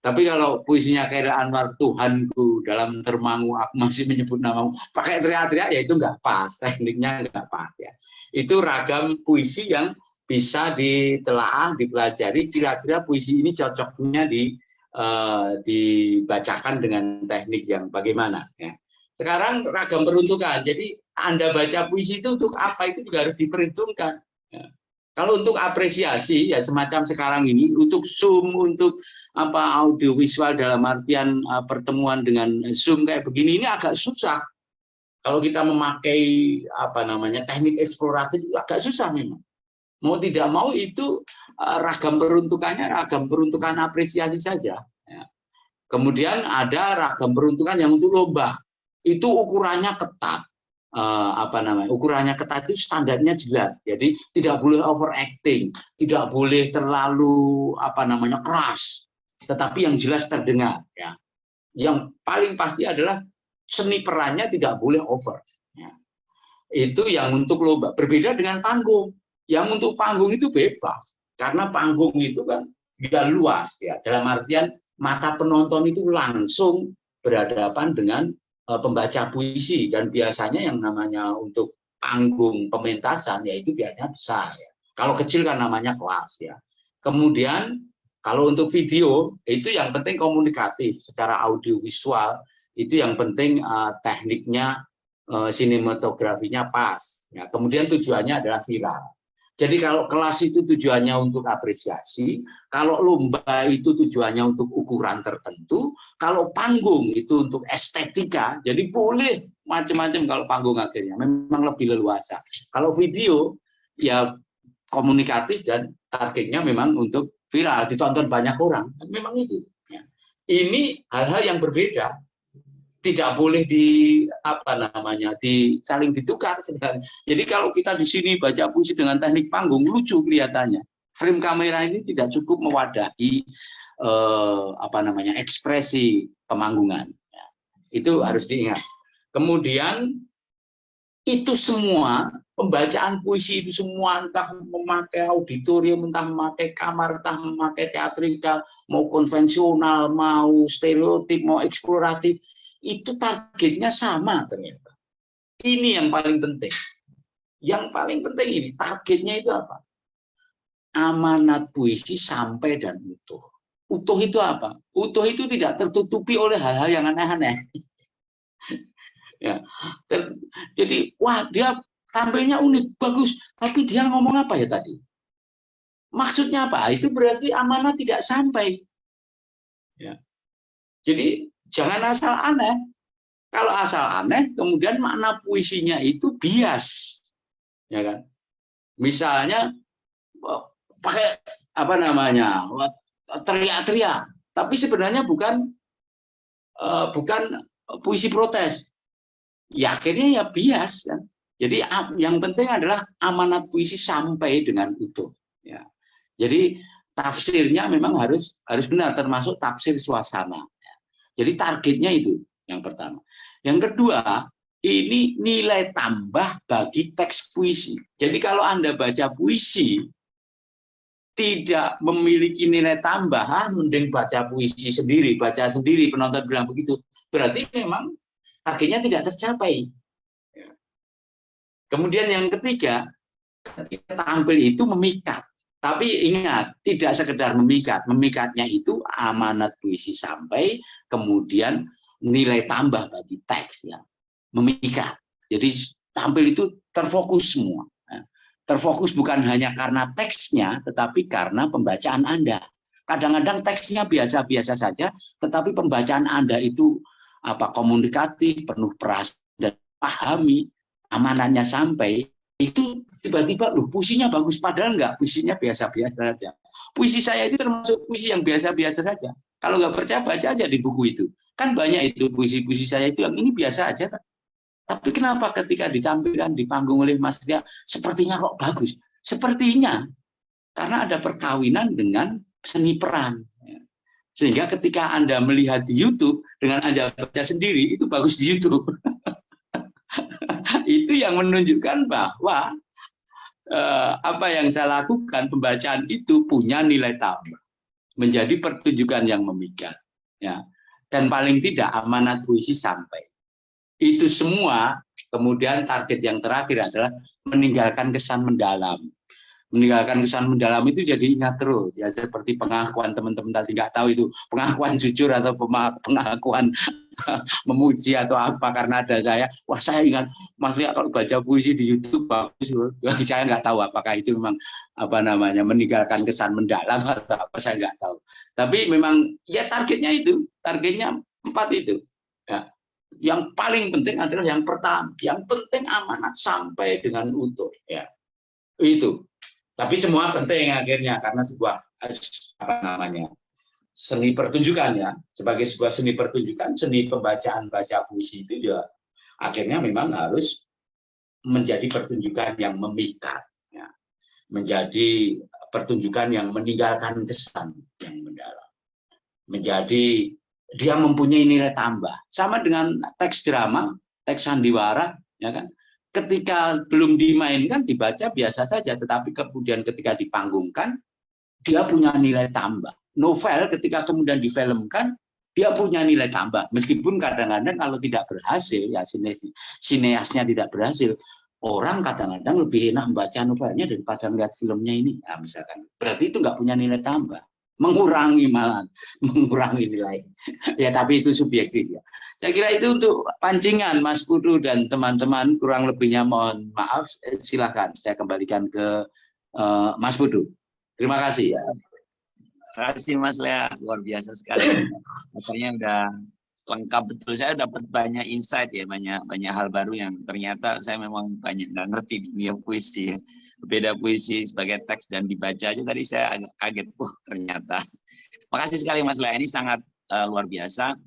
Speaker 2: Tapi kalau puisinya Khairil Anwar, Tuhanku dalam termangu aku masih menyebut namamu, pakai teriak-teriak, ya itu nggak pas, tekniknya nggak pas, ya. Itu ragam puisi yang bisa ditelaah, dipelajari, kira-kira puisi ini cocoknya dibacakan dengan teknik yang bagaimana, ya. Sekarang ragam peruntukan, jadi Anda baca puisi itu untuk apa, itu juga harus diperhitungkan, ya. Kalau untuk apresiasi, ya semacam sekarang ini, untuk Zoom, untuk audiovisual dalam artian pertemuan dengan Zoom kayak begini, ini agak susah. Kalau kita memakai teknik eksploratif itu agak susah memang. Mau tidak mau itu ragam peruntukannya ragam peruntukan apresiasi saja. Ya. Kemudian ada ragam peruntukan yang untuk lomba. Itu ukurannya ketat. Ukurannya ketat itu standarnya jelas. Jadi tidak boleh overacting, tidak boleh terlalu keras, tetapi yang jelas terdengar. Ya. Yang paling pasti adalah seni perannya tidak boleh over. Ya. Itu yang untuk lomba. Berbeda dengan panggung. Yang untuk panggung itu bebas, karena panggung itu kan dia luas. Ya. Dalam artian mata penonton itu langsung berhadapan dengan pembaca puisi, dan biasanya yang namanya untuk panggung pementasan yaitu biasanya besar ya. Kalau kecil kan namanya kelas ya. Kemudian kalau untuk video itu yang penting komunikatif secara audiovisual, itu yang penting tekniknya sinematografinya pas ya. Kemudian tujuannya adalah viral. Jadi kalau kelas itu tujuannya untuk apresiasi, kalau lomba itu tujuannya untuk ukuran tertentu, kalau panggung itu untuk estetika, jadi boleh macam-macam kalau panggung akhirnya, memang lebih leluasa. Kalau video, ya komunikatif dan targetnya memang untuk viral, ditonton banyak orang, memang itu. Ya. Ini hal-hal yang berbeda. Tidak boleh saling ditukar. Jadi kalau kita di sini baca puisi dengan teknik panggung, lucu kelihatannya. Frame kamera ini tidak cukup mewadahi ekspresi pemanggungan. Ya, itu harus diingat. Kemudian itu semua pembacaan puisi itu semua, entah memakai auditorium, entah memakai kamar, entah memakai teatrikal, mau konvensional, mau stereotip, mau eksploratif, itu targetnya sama ternyata. Ini yang paling penting. Yang paling penting ini, targetnya itu apa? Amanat puisi sampai dan utuh. Utuh itu apa? Utuh itu tidak tertutupi oleh hal-hal yang aneh-aneh. Ya. Jadi, wah dia tampilnya unik, bagus, tapi dia ngomong apa ya tadi? Maksudnya apa? Itu berarti amanat tidak sampai. Ya. Jadi, jangan asal aneh. Kalau asal aneh, kemudian makna puisinya itu bias, ya kan? Misalnya pakai teriak-teriak, tapi sebenarnya bukan puisi protes. Ya akhirnya ya bias, kan? Jadi yang penting adalah amanat puisi sampai dengan utuh. Ya. Jadi tafsirnya memang harus benar, termasuk tafsir suasana. Jadi targetnya itu yang pertama. Yang kedua, ini nilai tambah bagi teks puisi. Jadi kalau Anda baca puisi tidak memiliki nilai tambah, mending baca puisi sendiri, baca sendiri, penonton bilang begitu. Berarti memang targetnya tidak tercapai. Kemudian yang ketiga, ketika tampil itu memikat. Tapi ingat, tidak sekedar memikat. Memikatnya itu amanat puisi sampai, kemudian nilai tambah bagi teks, ya, memikat. Jadi tampil itu terfokus semua. Terfokus bukan hanya karena teksnya, tetapi karena pembacaan Anda. Kadang-kadang teksnya biasa-biasa saja, tetapi pembacaan Anda itu komunikatif, penuh perasaan dan pahami, amanatnya sampai. Itu tiba-tiba puisinya bagus, padahal enggak, puisinya biasa-biasa saja. Puisi saya itu termasuk puisi yang biasa-biasa saja. Kalau nggak percaya, baca aja di buku itu. Kan banyak itu puisi-puisi saya itu yang ini biasa aja. Tapi kenapa ketika ditampilkan di panggung oleh Mas Ria, sepertinya kok bagus? Sepertinya karena ada perkawinan dengan seni peran. Sehingga ketika Anda melihat di YouTube, dengan Anda baca sendiri, itu bagus di YouTube. Itu yang menunjukkan bahwa apa yang saya lakukan, pembacaan itu punya nilai tambah, menjadi pertunjukan yang memikat, ya. Dan paling tidak amanat puisi sampai. Itu semua. Kemudian target yang terakhir adalah meninggalkan kesan mendalam. Meninggalkan kesan mendalam itu jadi ingat terus, ya, seperti pengakuan teman-teman tadi, nggak tahu itu pengakuan jujur atau pengakuan memuji atau apa, karena ada saya, wah saya ingat Mas Ria kalau baca puisi di YouTube bagus. Saya nggak tahu apakah itu memang meninggalkan kesan mendalam atau apa, saya nggak tahu. Tapi memang ya targetnya 4 itu. Ya. Yang paling penting adalah yang pertama, yang penting amanat sampai dengan utuh, ya. Itu. Tapi semua penting akhirnya, karena sebuah seni pertunjukan ya, sebagai sebuah seni pertunjukan, seni pembacaan baca puisi itu juga akhirnya memang harus menjadi pertunjukan yang memikat, ya. Menjadi pertunjukan yang meninggalkan kesan yang mendalam, menjadi dia mempunyai nilai tambah. Sama dengan teks drama, teks sandiwara, ya kan? Ketika belum dimainkan, dibaca biasa saja, tetapi kemudian ketika dipanggungkan, dia punya nilai tambah. Novel ketika kemudian difilmkan, dia punya nilai tambah. Meskipun kadang-kadang kalau tidak berhasil, ya sineasnya tidak berhasil, orang kadang-kadang lebih enak membaca novelnya daripada melihat filmnya ini. Nah, misalkan, berarti itu nggak punya nilai tambah. Mengurangi malah, mengurangi nilai. Ya, tapi itu subjektif ya. Saya kira itu untuk pancingan Mas Putu dan teman-teman, kurang lebihnya mohon maaf. Silakan saya kembalikan ke Mas Putu. Terima kasih.
Speaker 1: Terima kasih Mas Lea, luar biasa sekali. Katanya udah lengkap betul. Saya dapat banyak insight ya, banyak hal baru yang ternyata saya memang banyak nggak ngerti dunia puisi ya. Beda puisi sebagai teks dan dibaca aja tadi saya agak kaget. Ternyata. Makasih sekali Mas Lea, ini sangat luar biasa.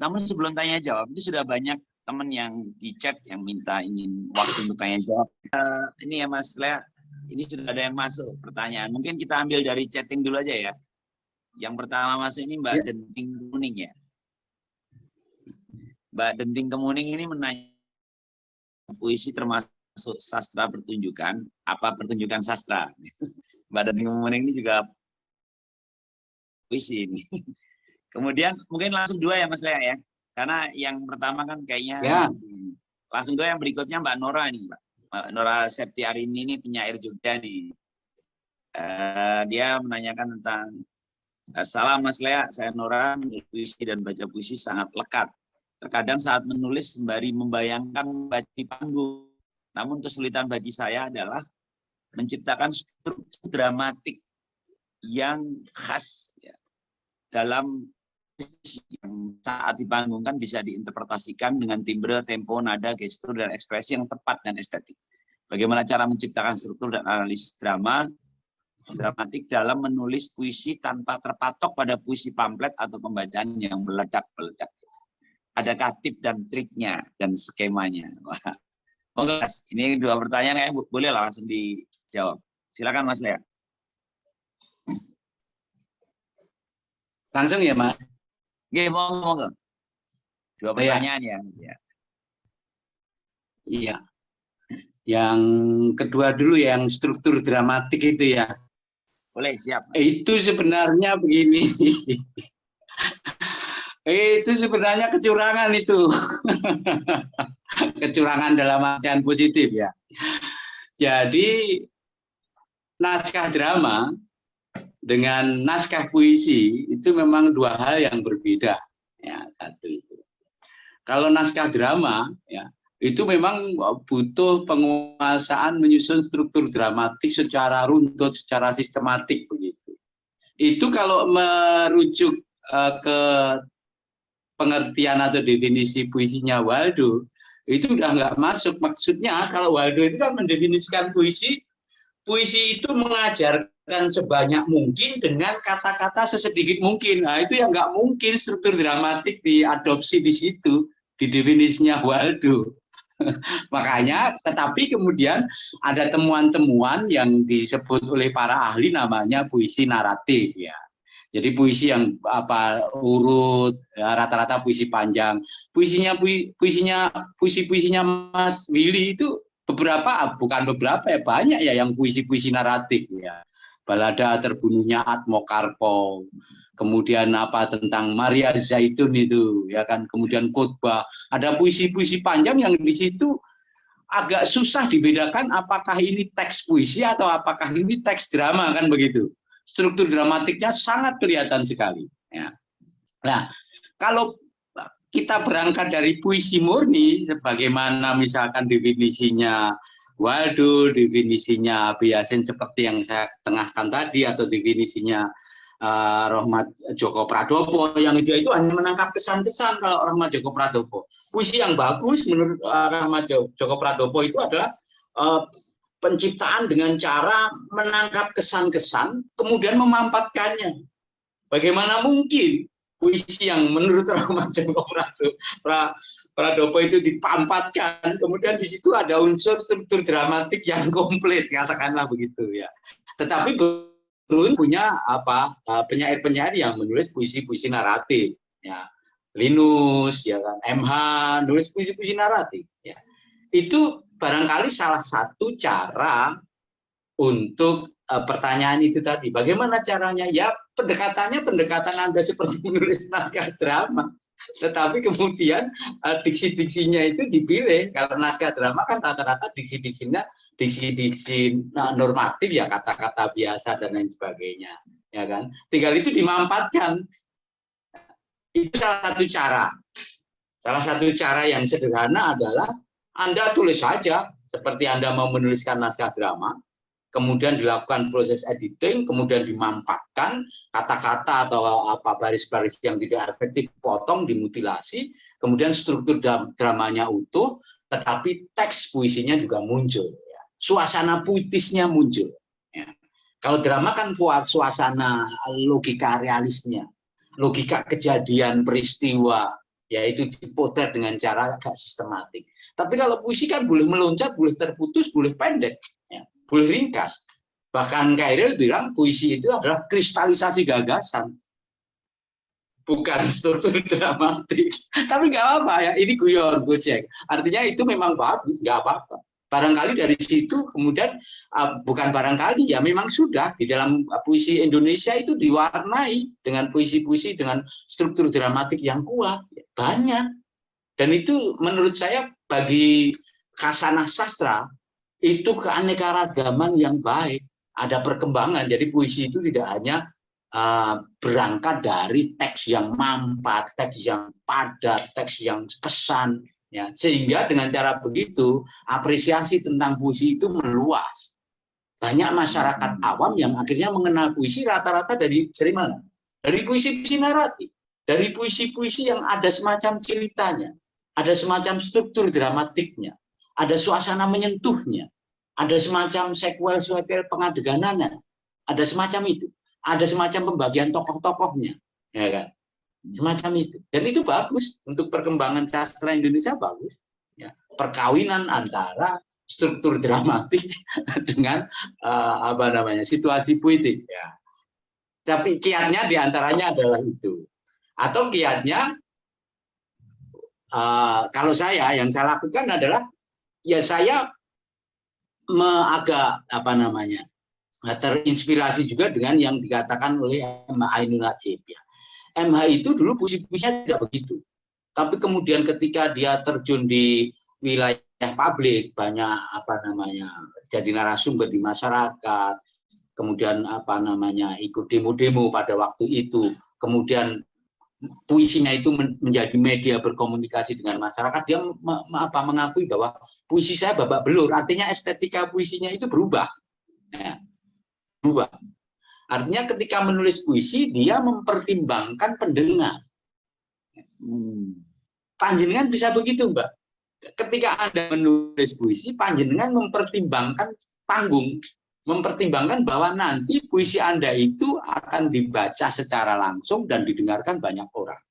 Speaker 1: Namun sebelum tanya jawab, itu sudah banyak teman yang di chat yang minta ingin waktu untuk tanya jawab. Ini ya Mas Lea, ini sudah ada yang masuk pertanyaan. Mungkin kita ambil dari chatting dulu aja ya. Yang pertama masuk ini Mbak Denting Kemuning ya. Mbak Denting Kemuning ini menanya, puisi termasuk sastra pertunjukan, apa pertunjukan sastra? Mbak Denting Kemuning ini juga puisi ini. Kemudian mungkin langsung dua ya Mas Lea ya. Karena yang pertama kan kayaknya
Speaker 2: Ya.
Speaker 1: Langsung dua, yang berikutnya Mbak Nora nih, Mbak. Nora Septiarini ini penyair Jogja nih. Dia menanyakan tentang salam Mas Lea, saya Nora, menulis puisi dan baca puisi sangat lekat. Terkadang saat menulis sembari membayangkan baca panggung. Namun kesulitan bagi saya adalah menciptakan struktur dramatik yang khas ya, dalam yang saat dipanggungkan bisa diinterpretasikan dengan timbre, tempo, nada, gestur, dan ekspresi yang tepat dan estetik. Bagaimana cara menciptakan struktur dan analisis dramatik dalam menulis puisi tanpa terpatok pada puisi pamflet atau pembacaan yang meledak-meledak. Adakah tip dan triknya dan skemanya? Monggo Mas, ini dua pertanyaan, boleh langsung dijawab. Silakan Mas Lea.
Speaker 2: Langsung ya Mas.
Speaker 1: Oke, monggo. Dua pertanyaan ya.
Speaker 2: Iya. Yang kedua dulu yang struktur dramatik itu ya.
Speaker 1: Boleh, siap.
Speaker 2: Itu sebenarnya begini. Itu sebenarnya kecurangan itu. Kecurangan dalam artian positif ya. Jadi naskah drama dengan naskah puisi itu memang dua hal yang berbeda ya. Satu itu kalau naskah drama ya itu memang butuh penguasaan menyusun struktur dramatik secara runtut, secara sistematik begitu. Itu kalau merujuk ke pengertian atau definisi puisinya Waldo itu udah nggak masuk. Maksudnya kalau Waldo itu kan mendefinisikan puisi itu mengajarkan sebanyak mungkin dengan kata-kata sesedikit mungkin. Nah, itu yang nggak mungkin struktur dramatik diadopsi di situ, di definisinya Waldo. Makanya, tetapi kemudian ada temuan-temuan yang disebut oleh para ahli namanya puisi naratif ya. Jadi puisi yang urut, rata-rata puisi panjang. Puisinya Mas Willy itu bukan beberapa ya, banyak ya yang puisi-puisi naratif ya. Balada terbunuhnya Atmokarpo, kemudian tentang Maria Zaitun itu ya kan, kemudian khotbah. Ada puisi-puisi panjang yang di situ agak susah dibedakan apakah ini teks puisi atau apakah ini teks drama kan begitu. Struktur dramatiknya sangat kelihatan sekali ya. Nah, kalau kita berangkat dari puisi murni, sebagaimana misalkan definisinya Waldo, definisinya Biasin seperti yang saya tengahkan tadi, atau definisinya Rahmat Djoko Pradopo, yang dia itu hanya menangkap kesan-kesan. Kalau Rahmat Djoko Pradopo, puisi yang bagus menurut Rahmat Djoko Pradopo itu adalah penciptaan dengan cara menangkap kesan-kesan, kemudian memampatkannya. Bagaimana mungkin puisi yang menurut Rahmat Joko Pradopo itu dipampatkan, kemudian di situ ada unsur struktur dramatik yang komplit, katakanlah begitu ya. Tetapi belum punya penyair-penyair yang menulis puisi-puisi naratif, ya. Linus, ya kan, MH nulis puisi-puisi naratif, ya. Itu barangkali salah satu cara untuk pertanyaan itu tadi. Bagaimana caranya? Ya pendekatannya pendekatan Anda seperti menulis naskah drama. Tetapi kemudian diksi-diksinya itu dipilih. Kalau naskah drama kan rata-rata diksi-diksinya diksi-diksi normatif ya, kata-kata biasa dan lain sebagainya. Ya kan? Tinggal itu dimampatkan. Itu salah satu cara. Salah satu cara yang sederhana adalah Anda tulis saja seperti Anda mau menuliskan naskah drama. Kemudian dilakukan proses editing, kemudian dimampatkan kata-kata atau baris-baris yang tidak efektif potong, dimutilasi, kemudian struktur dramanya utuh, tetapi teks puisinya juga muncul, ya. Suasana puitisnya muncul. Ya. Kalau drama kan suasana logika realisnya, logika kejadian peristiwa, yaitu dipotret dengan cara agak sistematik. Tapi kalau puisi kan boleh meloncat, boleh terputus, boleh pendek. Boleh ringkas. Bahkan Khairil bilang puisi itu adalah kristalisasi gagasan. Bukan struktur dramatik. Tapi nggak apa ya, ini guyon, gojek. Artinya itu memang bagus, nggak apa-apa. Barangkali dari situ kemudian, bukan barangkali ya, memang sudah di dalam puisi Indonesia itu diwarnai dengan puisi-puisi dengan struktur dramatik yang kuat. Banyak. Dan itu menurut saya bagi khasanah sastra, itu keanekaragaman yang baik, ada perkembangan. Jadi puisi itu tidak hanya berangkat dari teks yang mampat, teks yang padat, teks yang kesan, ya. Sehingga dengan cara begitu apresiasi tentang puisi itu meluas. Banyak masyarakat awam yang akhirnya mengenal puisi rata-rata dari mana? Dari puisi-puisi naratif, dari puisi-puisi yang ada semacam ceritanya, ada semacam struktur dramatiknya, ada suasana menyentuhnya, ada semacam sequel pengadeganannya, ada semacam itu, ada semacam pembagian tokoh-tokohnya, ya kan? Semacam itu. Dan itu bagus untuk perkembangan sastra Indonesia, bagus. Ya. Perkawinan antara struktur dramatik dengan situasi puitik. Ya. Tapi kiatnya diantaranya adalah itu. Atau kiatnya, kalau yang saya lakukan adalah ya saya agak terinspirasi juga dengan yang dikatakan oleh MH Ainun Najib, ya. MH itu dulu puisi-puisinya tidak begitu, tapi kemudian ketika dia terjun di wilayah publik, banyak jadi narasumber di masyarakat, kemudian ikut demo-demo pada waktu itu, kemudian puisinya itu menjadi media berkomunikasi dengan masyarakat, dia mengakui bahwa puisi saya babak belur, artinya estetika puisinya itu berubah. Ya, berubah. Artinya ketika menulis puisi, dia mempertimbangkan pendengar. Panjenengan bisa begitu, Mbak. Ketika Anda menulis puisi, panjenengan mempertimbangkan panggung, mempertimbangkan bahwa nanti puisi Anda itu akan dibaca secara langsung dan didengarkan banyak orang.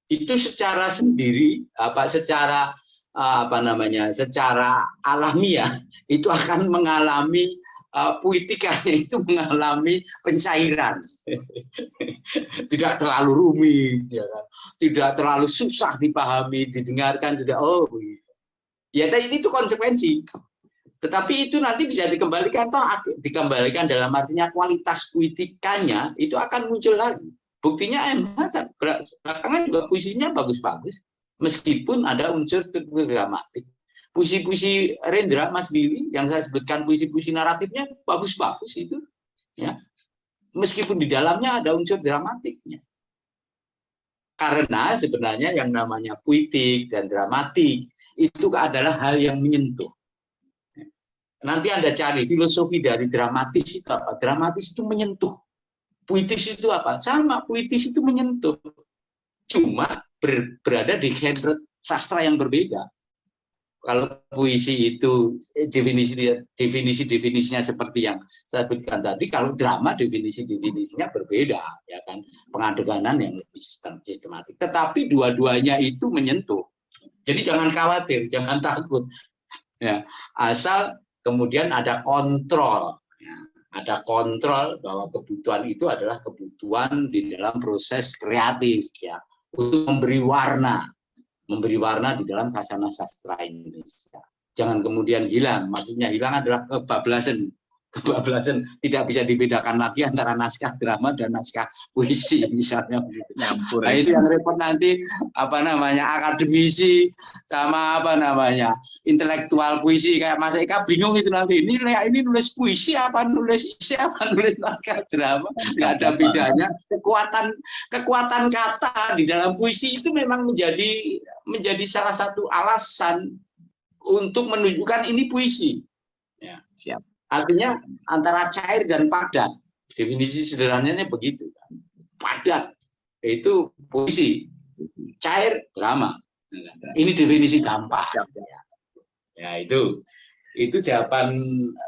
Speaker 2: Itu secara sendiri, secara alamiah, itu akan mengalami puitikanya, itu mengalami pencairan. Tidak terlalu rumit, ya kan? Tidak terlalu susah dipahami, didengarkan, sudah ya, ini itu konsekuensi. Tetapi itu nanti bisa dikembalikan, dikembalikan dalam artinya kualitas puitikanya itu akan muncul lagi. Buktinya MH belakangan juga puisinya bagus-bagus, meskipun ada unsur struktur dramatik. Puisi-puisi Rendra, Mas Billy, yang saya sebutkan puisi-puisi naratifnya bagus-bagus itu, ya. Meskipun di dalamnya ada unsur dramatiknya. Karena sebenarnya yang namanya puitik dan dramatik itu adalah hal yang menyentuh. Nanti Anda cari filosofi dari dramatis itu apa? Dramatis itu menyentuh. Puitis itu apa? Sama, puitis itu menyentuh. Cuma berada di genre sastra yang berbeda. kalau puisi itu definisinya seperti yang saya sebutkan tadi, kalau drama definisinya berbeda, ya kan, pengadeganan yang lebih sistematik. Tetapi dua-duanya itu menyentuh. Jadi jangan khawatir, jangan takut. Ya, asal kemudian ada kontrol, ya, ada kontrol bahwa kebutuhan itu adalah kebutuhan di dalam proses kreatif, ya, untuk memberi warna di dalam khasana sastra Indonesia. Jangan kemudian hilang, maksudnya hilang adalah kebablasan tidak bisa dibedakan lagi antara naskah drama dan naskah puisi misalnya.
Speaker 1: Nyampur.
Speaker 2: Nah, itu yang repot nanti akademisi sama intelektual puisi kayak Mas Eka bingung itu nanti ini nulis puisi apa nulis isi apa nulis naskah drama, nggak ada bedanya. Kekuatan kata di dalam puisi itu memang menjadi salah satu alasan untuk menunjukkan ini puisi. Ya.
Speaker 1: Siap.
Speaker 2: Artinya antara cair dan padat. Definisi sederhananya begitu. Padat itu puisi, cair drama. Ini definisi gampang. Ya itu jawaban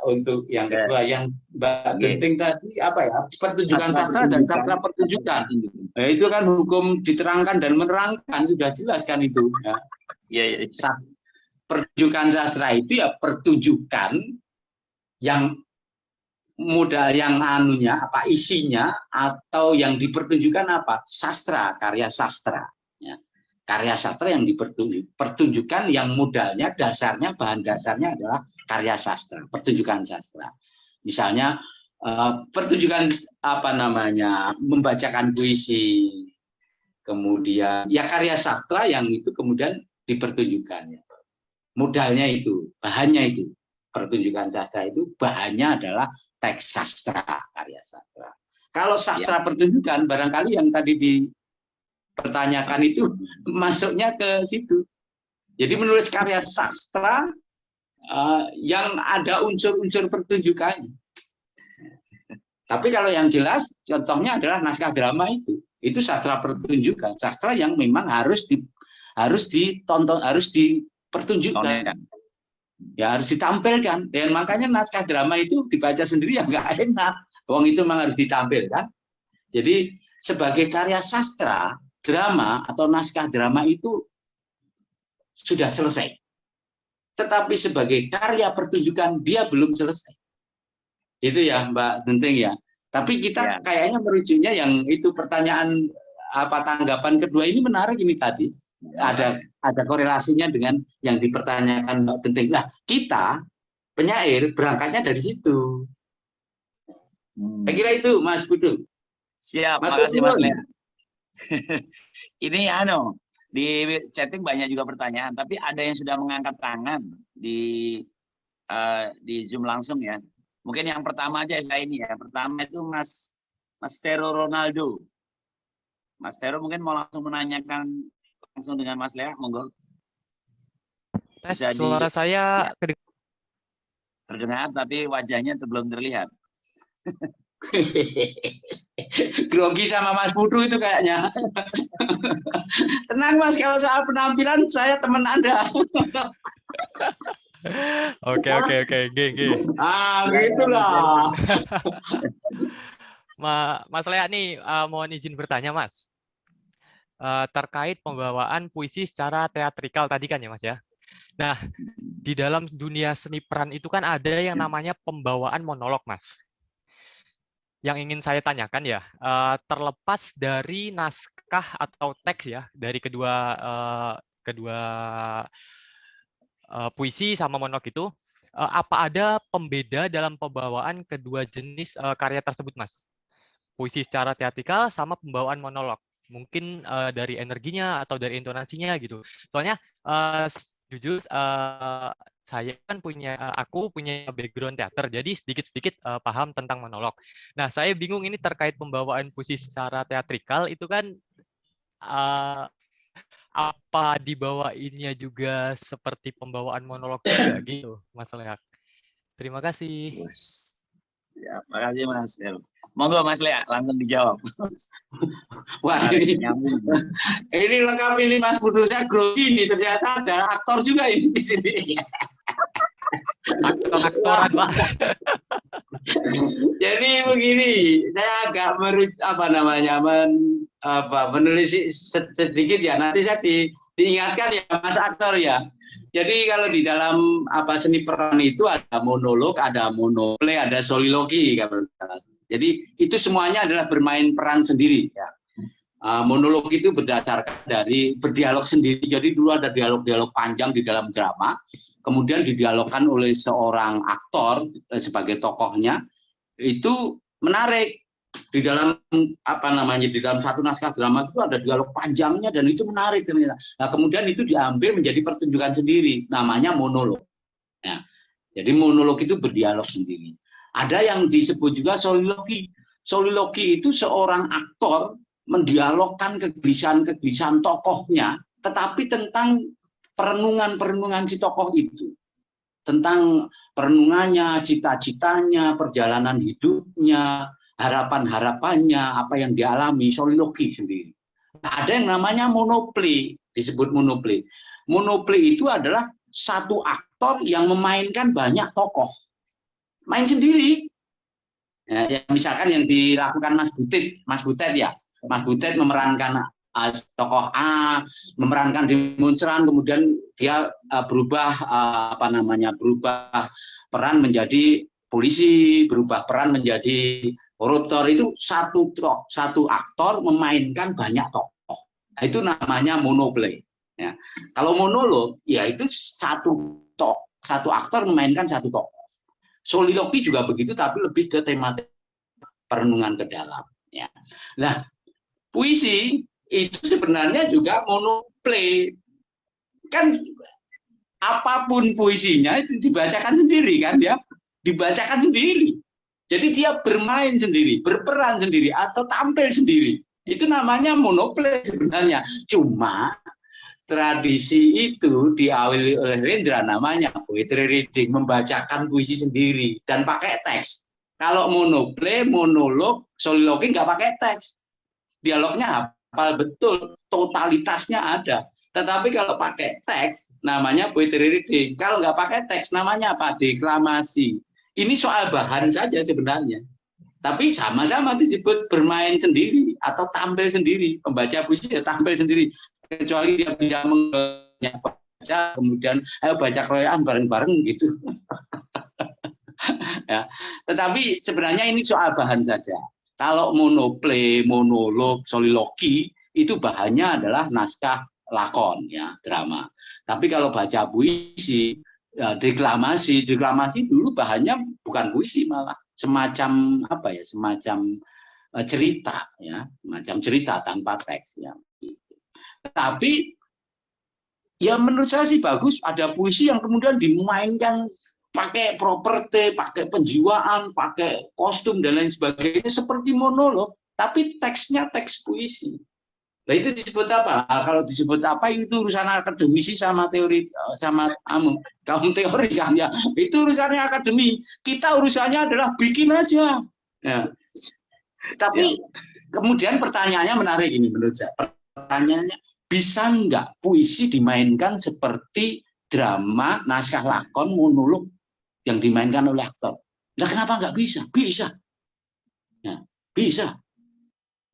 Speaker 2: untuk yang kedua. Yang Mbak Genting tadi apa ya? Pertunjukan sastra dan sastra pertunjukan. Nah, itu kan hukum diterangkan dan menerangkan, sudah jelas kan itu. Ya. Pertunjukan sastra itu ya pertunjukan yang modal yang isinya atau yang dipertunjukkan apa? Sastra, karya sastra. Ya. Karya sastra yang dipertunjukkan yang modalnya bahan dasarnya adalah karya sastra, pertunjukan sastra. Misalnya pertunjukan membacakan puisi, kemudian ya karya sastra yang itu kemudian dipertunjukkan. Modalnya itu, bahannya itu. Pertunjukan sastra itu bahannya adalah teks sastra, karya sastra. Kalau sastra pertunjukan, barangkali yang tadi dipertanyakan itu masuknya ke situ. Jadi menulis karya sastra yang ada unsur-unsur pertunjukannya. Tapi kalau yang jelas, contohnya adalah naskah drama itu sastra pertunjukan, sastra yang memang harus ditonton, harus dipertunjukkan. Ya harus ditampilkan, dan makanya naskah drama itu dibaca sendiri ya nggak enak. Wong itu memang harus ditampilkan. Jadi sebagai karya sastra, drama atau naskah drama itu sudah selesai. Tetapi sebagai karya pertunjukan dia belum selesai. Itu ya Mbak Genting ya. Tapi kita kayaknya merujuknya yang itu pertanyaan tanggapan kedua ini menarik ini tadi. Ada korelasinya dengan yang dipertanyakan Mbak Genting. Nah, kita penyair berangkatnya dari situ. Saya kira itu Mas Budu.
Speaker 1: Siap, makasih Mas Lea. Ini di chatting banyak juga pertanyaan, tapi ada yang sudah mengangkat tangan di Zoom langsung ya. Mungkin yang pertama aja saya ini ya. Pertama itu Mas Vero Ronaldo. Mas Vero mungkin mau langsung menanyakan langsung dengan Mas Lea, monggo.
Speaker 5: Suara saya
Speaker 1: terdengar, tapi wajahnya belum terlihat.
Speaker 2: Grogi sama Mas Budu itu kayaknya. Tenang Mas, kalau soal penampilan saya teman Anda.
Speaker 5: Oke.
Speaker 2: Gitulah.
Speaker 5: Mas Lea nih, mohon izin bertanya Mas. Terkait pembawaan puisi secara teatrikal tadi kan ya Mas ya. Nah, di dalam dunia seni peran itu kan ada yang namanya pembawaan monolog Mas. Yang ingin saya tanyakan ya, terlepas dari naskah atau teks ya, dari kedua puisi sama monolog itu, apa ada pembeda dalam pembawaan kedua jenis karya tersebut Mas? Puisi secara teatrikal sama pembawaan monolog. Mungkin dari energinya atau dari intonasinya gitu. Soalnya jujur aku punya background teater, jadi sedikit-sedikit paham tentang monolog. Nah, saya bingung ini terkait pembawaan puisi secara teatrikal itu kan apa dibawainnya juga seperti pembawaan monolog juga gitu, Mas Lea. Terima kasih.
Speaker 1: Ya, makasih Mas. Monggo Mas Lea, langsung dijawab.
Speaker 2: Wah,
Speaker 1: Nyambung.
Speaker 2: ini lengkap ini Mas Budi, saya grogi ini, ternyata ada aktor juga ini di sini.
Speaker 5: Aktoran, Pak.
Speaker 2: Jadi begini, saya agak menulis sedikit ya, nanti saya diingatkan ya Mas aktor ya. Jadi kalau di dalam seni peran itu ada monolog, ada monoplay, ada solilogi. Jadi itu semuanya adalah bermain peran sendiri ya. Monolog itu berdasarkan dari berdialog sendiri. Jadi dulu ada dialog-dialog panjang di dalam drama, kemudian didialogkan oleh seorang aktor sebagai tokohnya. Itu menarik. Di dalam di dalam satu naskah drama itu ada dialog panjangnya dan itu menarik ternyata. Nah, kemudian itu diambil menjadi pertunjukan sendiri, namanya monolog. Ya. Jadi monolog itu berdialog sendiri. Ada yang disebut juga solilogi. Solilogi itu seorang aktor mendialogkan kegelisahan-kegelisahan tokohnya, tetapi tentang perenungan-perenungan si tokoh itu. Tentang perenungannya, cita-citanya, perjalanan hidupnya, harapan-harapannya, apa yang dialami, solilogi sendiri. Nah, ada yang namanya monoplay, disebut monoplay. Monoplay itu adalah satu aktor yang memainkan banyak tokoh. Main sendiri. Ya, misalkan yang dilakukan Mas Butet ya. Mas Butet memerankan tokoh A, memerankan demonstran, kemudian dia berubah peran menjadi polisi, berubah peran menjadi koruptor. Itu satu aktor memainkan banyak tokoh. Nah, itu namanya monoplay. Ya. Kalau monolog, ya itu satu aktor memainkan satu tokoh. Solilogi juga begitu, tapi lebih ke tematik perenungan ke dalam. Ya. Nah, puisi itu sebenarnya juga monoplay. Kan apapun puisinya itu dibacakan sendiri kan ya. Dibacakan sendiri. Jadi dia bermain sendiri, berperan sendiri, atau tampil sendiri. Itu namanya monoplay sebenarnya. Cuma tradisi itu diawali oleh Rendra, namanya poetry reading, membacakan puisi sendiri dan pakai teks. Kalau monoplay, monolog, solilogi nggak pakai teks. Dialognya hafal betul, totalitasnya ada. Tetapi kalau pakai teks, namanya poetry reading. Kalau nggak pakai teks, namanya apa? Deklamasi. Ini soal bahan saja sebenarnya. Tapi sama-sama disebut bermain sendiri atau tampil sendiri. Pembaca puisi ya tampil sendiri. Kecuali dia bisa baca, kemudian ayo baca keroyokan bareng-bareng gitu. Ya. Tetapi sebenarnya ini soal bahan saja. Kalau monoplay, monolog, solilogi, itu bahannya adalah naskah lakon, ya, drama. Tapi kalau baca puisi, ya, deklamasi dulu bahannya bukan puisi, malah semacam cerita, ya, semacam cerita tanpa teks, ya. Tapi ya menurut saya sih bagus ada puisi yang kemudian dimainkan pakai properti, pakai penjiwaan, pakai kostum dan lain sebagainya seperti monolog, tapi teksnya teks puisi. Nah itu disebut apa? Kalau disebut apa itu urusan akademisi sama teori sama kaum teori kan ya. Itu urusannya akademi. Kita urusannya adalah bikin aja. Ya. Tapi kemudian pertanyaannya menarik ini menurut saya. Pertanyaannya, bisa nggak puisi dimainkan seperti drama, naskah lakon, monolog yang dimainkan oleh aktor? Nah kenapa nggak bisa? Bisa. Ya, bisa.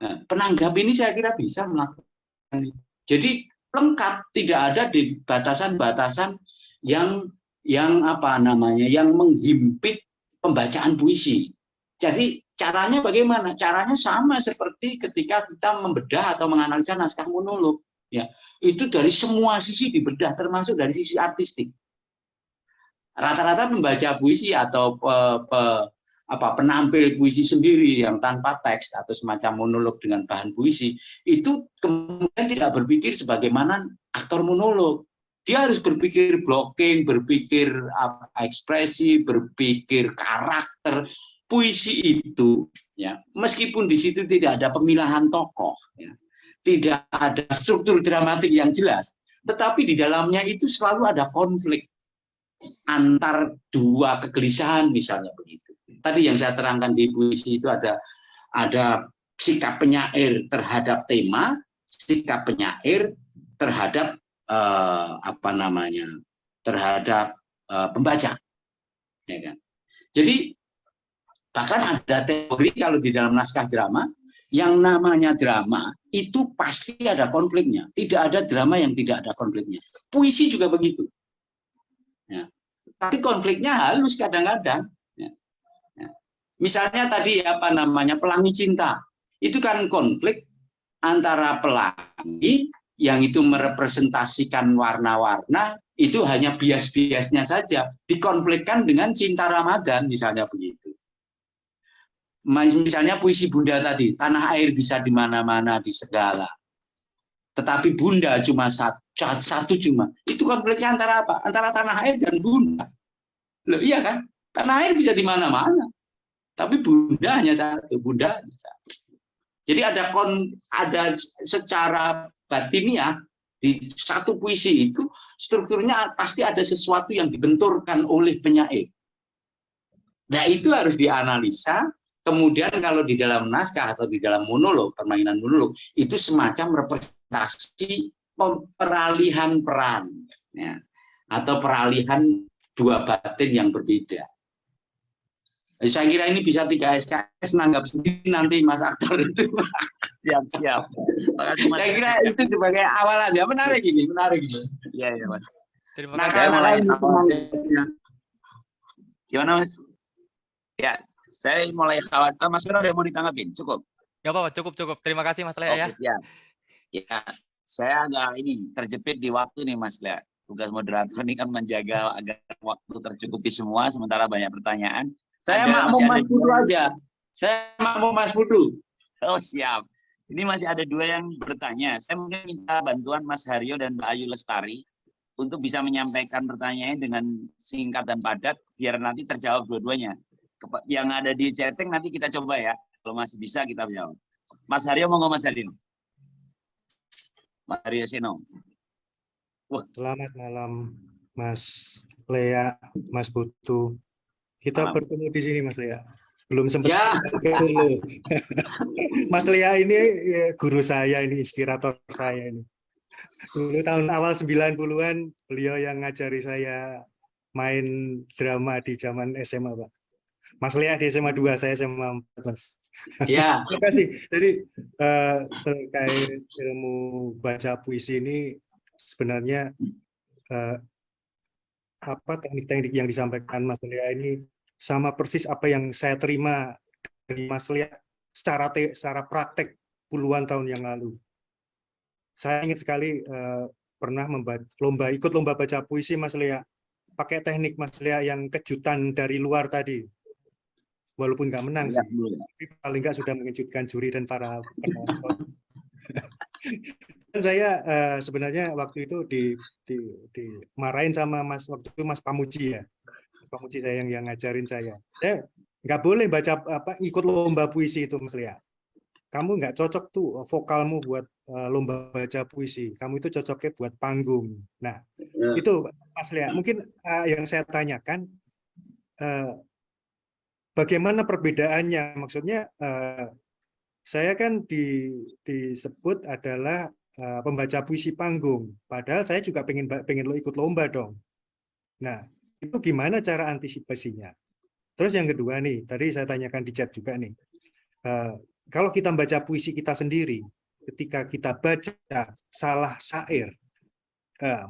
Speaker 2: Nah, penanggap ini saya kira bisa melakukan itu. Jadi lengkap, tidak ada di batasan-batasan yang menghimpit pembacaan puisi. Jadi caranya bagaimana? Caranya sama seperti ketika kita membedah atau menganalisa naskah monolog. Ya, itu dari semua sisi dibedah, termasuk dari sisi artistik. Rata-rata pembaca puisi atau penampil puisi sendiri yang tanpa teks atau semacam monolog dengan bahan puisi itu kemudian tidak berpikir sebagaimana aktor monolog. Dia harus berpikir blocking, berpikir ekspresi, berpikir karakter. Puisi itu, ya, meskipun di situ tidak ada pemilihan tokoh, ya, tidak ada struktur dramatik yang jelas, tetapi di dalamnya itu selalu ada konflik antar dua kegelisahan, misalnya begitu. Tadi yang saya terangkan di puisi itu ada ada sikap penyair terhadap tema, sikap penyair terhadap terhadap pembaca, ya kan? Jadi bahkan ada teori kalau di dalam naskah drama, yang namanya drama itu pasti ada konfliknya. Tidak ada drama yang tidak ada konfliknya. Puisi juga begitu. Ya. Tapi konfliknya halus kadang-kadang. Ya. Ya. Misalnya tadi Pelangi Cinta. Itu kan konflik antara pelangi yang itu merepresentasikan warna-warna, itu hanya bias-biasnya saja. Dikonflikkan dengan cinta Ramadan, misalnya begitu. Misalnya puisi Bunda tadi, tanah air bisa di mana-mana, di segala. Tetapi Bunda cuma satu cuma. Itu konfliknya antara apa? Antara tanah air dan Bunda. Loh, iya kan? Tanah air bisa di mana-mana. Tapi Bunda hanya satu. Bunda hanya satu. Jadi ada secara batiniah di satu puisi itu strukturnya pasti ada sesuatu yang dibenturkan oleh penyair. Nah, itu harus dianalisa. Kemudian kalau di dalam naskah atau di dalam monolog, permainan monolog, itu semacam representasi peralihan peran, ya, atau peralihan dua batin yang berbeda. Saya kira ini bisa 3 SKS, nanggap sendiri nanti Mas aktor itu.
Speaker 1: Siap. Makasih, Mas.
Speaker 2: Saya kira itu sebagai awalan, ya menarik ini.
Speaker 1: Iya, Mas.
Speaker 5: Terima
Speaker 2: Nah,
Speaker 5: kasih.
Speaker 1: Saya mulai
Speaker 2: awalnya.
Speaker 1: Gimana, Mas? Ya, saya mulai khawatir. Mas Fero ada yang mau ditanggapin? Cukup.
Speaker 5: Nggak apa-apa, cukup. Terima kasih Mas Lea ya.
Speaker 1: Oke, siap. Ya, saya agak terjepit di waktu nih, Mas Lea. Tugas moderator ini kan menjaga agar waktu tercukupi semua, sementara banyak pertanyaan.
Speaker 2: Saya makmum Mas Putu aja. Saya makmum Mas Putu.
Speaker 1: Oh, siap. Ini masih ada 2 yang bertanya. Saya mungkin minta bantuan Mas Haryo dan Mbak Ayu Lestari untuk bisa menyampaikan pertanyaan dengan singkat dan padat, biar nanti terjawab dua-duanya. Yang ada di chatting nanti kita coba ya. Kalau masih bisa kita jawab. Mas Haryo, monggo Mas Haryo. Mas Haryo Seno.
Speaker 6: Selamat malam, Mas Lea, Mas Putu. Kita
Speaker 1: Malam.
Speaker 6: bertemu di sini, Mas Lea. Belum sempat
Speaker 2: Ya.
Speaker 6: ke Solo. Mas Lea ini guru saya, ini inspirator saya ini. Dulu tahun awal 90-an beliau yang ngajari saya main drama di zaman SMA, Pak. Mas Lea di SMA 2, saya SMA 14.
Speaker 2: Ya.
Speaker 6: Terima kasih. Jadi terkait ilmu baca puisi ini sebenarnya teknik-teknik yang disampaikan Mas Lea ini sama persis apa yang saya terima dari Mas Lea secara praktek puluhan tahun yang lalu. Saya ingat sekali pernah ikut lomba baca puisi Mas Lea, pakai teknik Mas Lea yang kejutan dari luar tadi. Walaupun nggak menang sih, tapi paling nggak sudah mengejutkan juri dan para penonton. Dan saya sebenarnya waktu itu dimarahin sama waktu itu Mas Pamuji ya. Pamuji saya yang ngajarin saya. Nggak boleh ikut lomba puisi itu, Mas Lea. Kamu nggak cocok tuh vokalmu buat lomba baca puisi. Kamu itu cocoknya buat panggung. Nah, itu Mas Lea. Mungkin yang saya tanyakan, bagaimana perbedaannya? Maksudnya saya kan disebut adalah pembaca puisi panggung. Padahal saya juga pengen ikut lomba dong. Nah, itu gimana cara antisipasinya? Terus yang kedua nih, tadi saya tanyakan di chat juga nih. Kalau kita baca puisi kita sendiri, ketika kita baca salah syair,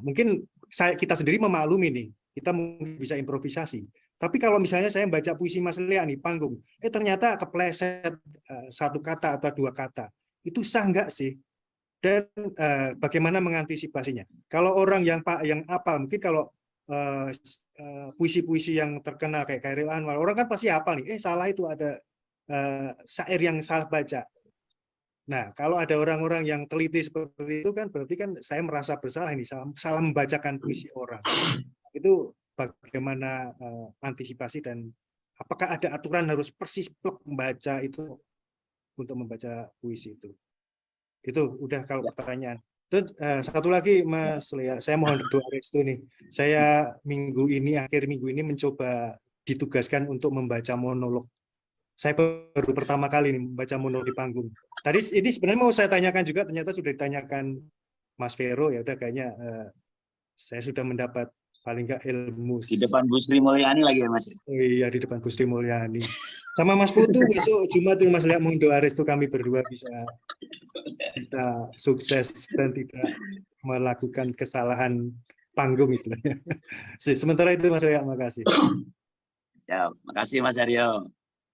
Speaker 6: mungkin kita sendiri memaklumi nih, kita mungkin bisa improvisasi. Tapi kalau misalnya saya baca puisi Mas Lea nih, panggung, ternyata kepleset satu kata atau 2 kata, itu sah nggak sih? Dan bagaimana mengantisipasinya? Kalau orang yang hafal, mungkin kalau puisi-puisi yang terkenal kayak Khairil Anwar, orang kan pasti hafal nih, salah itu ada syair yang salah baca. Nah, kalau ada orang-orang yang teliti seperti itu kan berarti kan saya merasa bersalah ini, salah membacakan puisi orang. Itu bagaimana antisipasi dan apakah ada aturan harus persis plek membaca itu untuk membaca puisi itu? Itu udah kalau pertanyaan. Terus satu lagi Mas Lea, saya mohon doa restu nih. Saya akhir minggu ini mencoba ditugaskan untuk membaca monolog Saya baru pertama kali nih membaca monolog di panggung. Tadi ini sebenarnya mau saya tanyakan juga, ternyata sudah ditanyakan Mas Vero, ya udah kayaknya saya sudah mendapat paling nggak ilmu.
Speaker 1: Di depan Bu Sri Mulyani lagi ya Mas.
Speaker 6: Oh iya, di depan Bu Sri Mulyani. Sama Mas Putu besok Jumat tuh Mas lihat Mundo Aris tuh kami berdua bisa sukses dan tidak melakukan kesalahan panggung istilahnya. Sementara itu Mas Lea, makasih.
Speaker 1: Ya, makasih Mas Aryo.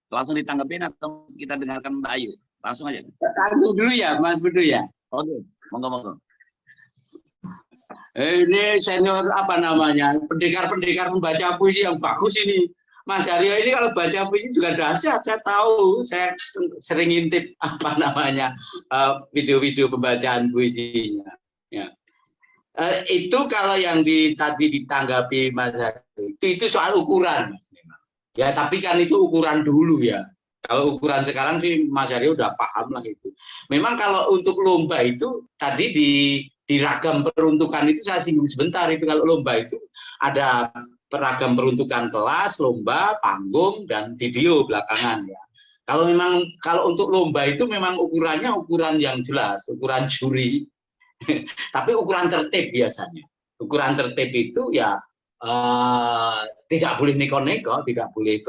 Speaker 1: Langsung ditanggepin atau kita dengarkan Mbak Ayu? Langsung aja.
Speaker 2: Langsung dulu ya, Mas Budu ya.
Speaker 1: Oke, monggo.
Speaker 2: Ini senior apa namanya, pendekar-pendekar membaca puisi yang bagus ini. Mas Aryo ini kalau baca puisi juga dahsyat. Saya tahu, saya sering intip apa namanya video-video pembacaan puisinya. Ya. Itu kalau yang tadi ditanggapi Mas Aryo, itu soal ukuran, Mas. Ya, tapi kan itu ukuran dulu ya. Kalau ukuran sekarang sih Mas Aryo udah paham lah itu. Memang kalau untuk lomba itu tadi di ragam peruntukan itu saya singgung sebentar itu, kalau lomba itu ada peragam peruntukan kelas, lomba, panggung, dan video belakangan ya. Kalau untuk lomba itu memang ukurannya ukuran yang jelas, ukuran juri. Tapi ukuran tertib biasanya. Ukuran tertib itu ya tidak boleh neko-neko, tidak boleh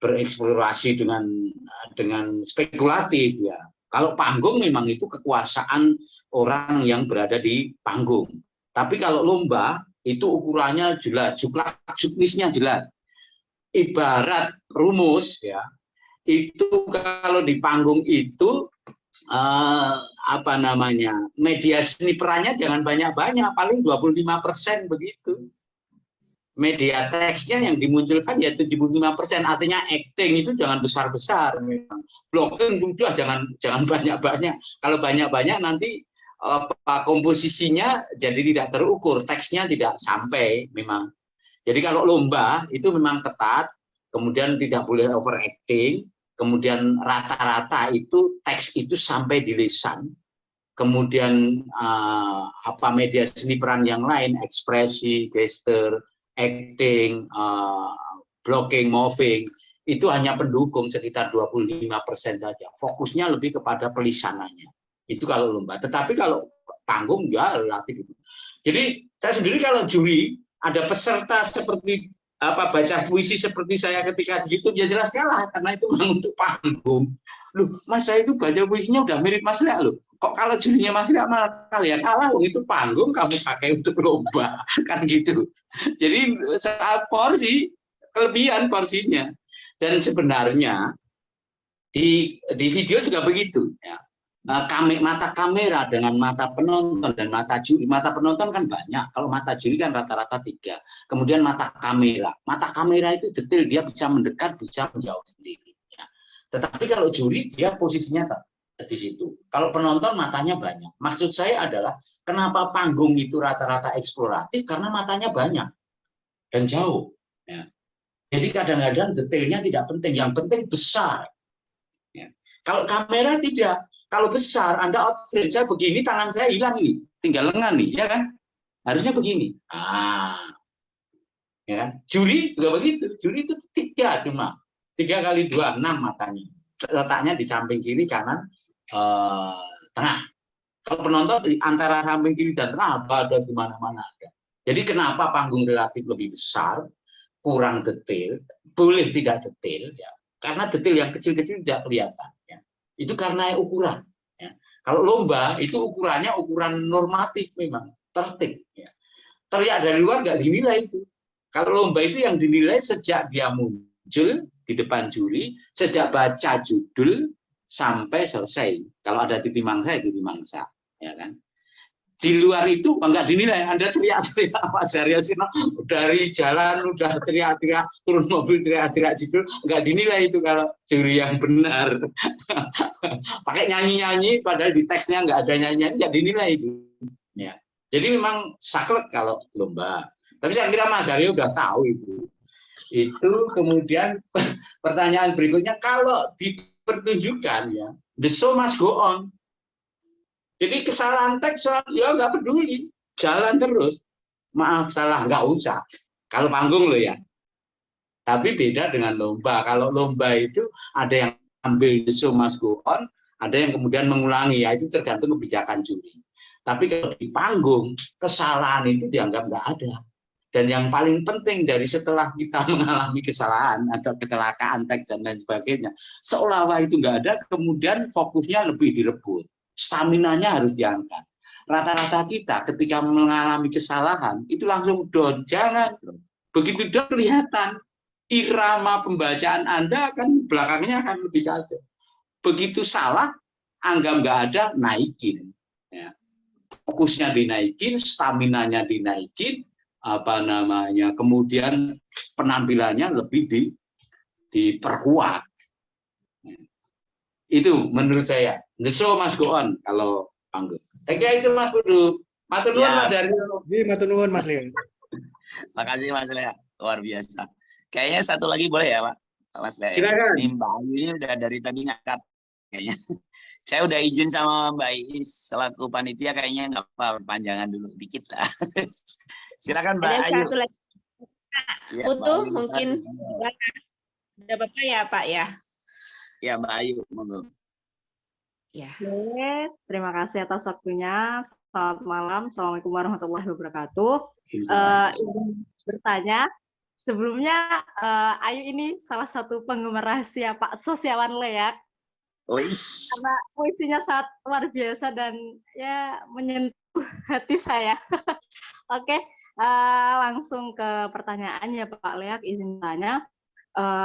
Speaker 2: bereksplorasi dengan spekulatif ya. Kalau panggung memang itu kekuasaan orang yang berada di panggung. Tapi kalau lomba itu ukurannya jelas, juknisnya jelas. Ibarat rumus ya, itu kalau di panggung itu apa namanya, media seni perannya jangan banyak-banyak, paling 25% begitu. Media teksnya yang dimunculkan ya 75%, artinya acting itu jangan besar-besar, memang blocking juga jangan banyak-banyak. Kalau banyak-banyak nanti komposisinya jadi tidak terukur, teksnya tidak sampai memang. Jadi kalau lomba itu memang ketat, kemudian tidak boleh overacting, kemudian rata-rata itu teks itu sampai di lisan, kemudian media seni peran yang lain, ekspresi, gestur, acting, blocking, moving, itu hanya pendukung sekitar 25% saja. Fokusnya lebih kepada pelisanannya. Itu kalau lomba. Tetapi kalau panggung ya relatif itu. Jadi saya sendiri kalau juri ada peserta seperti baca puisi seperti saya ketika di YouTube ya jelas kalah, karena itu memang untuk panggung. Loh, Mas saya itu baca puisinya udah mirip Mas Lea loh. Kok kalau jurinya Mas Lea malah kalah, itu panggung kamu pakai untuk lomba kan gitu. Jadi saat porsi kelebihan porsinya. Dan sebenarnya di video juga begitu ya. Mata kamera dengan mata penonton dan mata juri. Mata penonton kan banyak, kalau mata juri kan rata-rata 3. Kemudian mata kamera itu detail, dia bisa mendekat, bisa menjauh sendiri ya. Tetapi kalau juri dia posisinya di situ. Kalau penonton matanya banyak. Maksud saya adalah kenapa panggung itu rata-rata eksploratif, karena matanya banyak dan jauh ya. Jadi kadang-kadang detailnya tidak penting, yang penting besar ya. Kalau kamera tidak. Kalau besar, Anda out frame, saya begini, tangan saya hilang nih, tinggal lengan nih, ya kan? Harusnya begini. Ya kan? Juri juga begitu. Juri itu 3 cuma. 3 kali 2, 6 matanya. Letaknya di samping kiri, kanan, tengah. Kalau penonton antara samping kiri dan tengah, ada di mana-mana ada. Jadi kenapa panggung relatif lebih besar, kurang detail, boleh tidak detail, ya? Karena detail yang kecil-kecil tidak kelihatan. Ya. Itu karena ukuran. Ya. Kalau lomba itu ukurannya ukuran normatif memang, tertib. Ya. Teriak dari luar nggak dinilai itu. Kalau lomba itu yang dinilai sejak dia muncul di depan juri, sejak baca judul sampai selesai. Kalau ada titik mangsa, titik mangsa. Ya kan? Di luar itu enggak dinilai. Anda teriak-teriak Mas Aryo Sino dari jalan udah teriak-teriak, turun mobil teriak-teriak judul, enggak dinilai itu kalau juri yang benar. Pakai nyanyi-nyanyi padahal di teksnya enggak ada nyanyian, enggak dinilai itu. Ya. Jadi memang saklek kalau lomba. Tapi saya kira Mas Aryo udah tahu itu. Itu kemudian pertanyaan berikutnya, kalau dipertunjukkan ya, the show must go on. Jadi kesalahan teks ya nggak peduli, jalan terus. Maaf salah nggak usah. Kalau panggung loh ya. Tapi beda dengan lomba. Kalau lomba itu ada yang ambil the show must go on, ada yang kemudian mengulangi. Ya, itu tergantung kebijakan juri. Tapi kalau di panggung, kesalahan itu dianggap nggak ada. Dan yang paling penting dari setelah kita mengalami kesalahan atau kecelakaan teks dan lain sebagainya, seolah-olah itu nggak ada, kemudian fokusnya lebih direbut. Staminanya harus diangkat. Rata-rata kita ketika mengalami kesalahan, itu langsung down. Jangan. Begitu down kelihatan. Irama pembacaan Anda akan belakangnya akan lebih kacau. Begitu salah, anggap nggak ada, naikin. Ya. Fokusnya dinaikin, staminanya dinaikin, kemudian penampilannya lebih diperkuat. Itu menurut saya. The show must go on kalau panggung. Itu Mas Kudu. Matur nuwun
Speaker 1: Ya.
Speaker 2: Mas Daryo.
Speaker 6: Matur nuwun Mas Lea.
Speaker 1: Makasih Mas Lea, luar biasa. Kayaknya satu lagi boleh ya Pak, Mas Lea.
Speaker 2: Silakan.
Speaker 1: Ini Mbak Ayu ini udah dari tadi ngangkat kayaknya. Saya udah izin sama Mbak Iis selaku panitia, kayaknya nggak apa, panjangan dulu dikit lah. Silakan Mbak
Speaker 3: Ada
Speaker 1: Ayu.
Speaker 3: satu lagi.
Speaker 1: Ya,
Speaker 3: Putu,
Speaker 1: Mbak Ayu,
Speaker 3: mungkin ada Bapak ya Pak ya.
Speaker 1: Ya Mbak Ayu, monggo.
Speaker 3: Ya.
Speaker 7: Oke, terima kasih atas waktunya. Selamat malam. Assalamualaikum warahmatullahi wabarakatuh. Ingin bertanya, sebelumnya Ayu ini salah satu penggemar rahasia Pak Sosiawan Leak.
Speaker 1: Wis.
Speaker 7: Karena puisinya sangat luar biasa dan ya menyentuh hati saya. Oke, langsung ke pertanyaannya Pak Leak, izin tanya.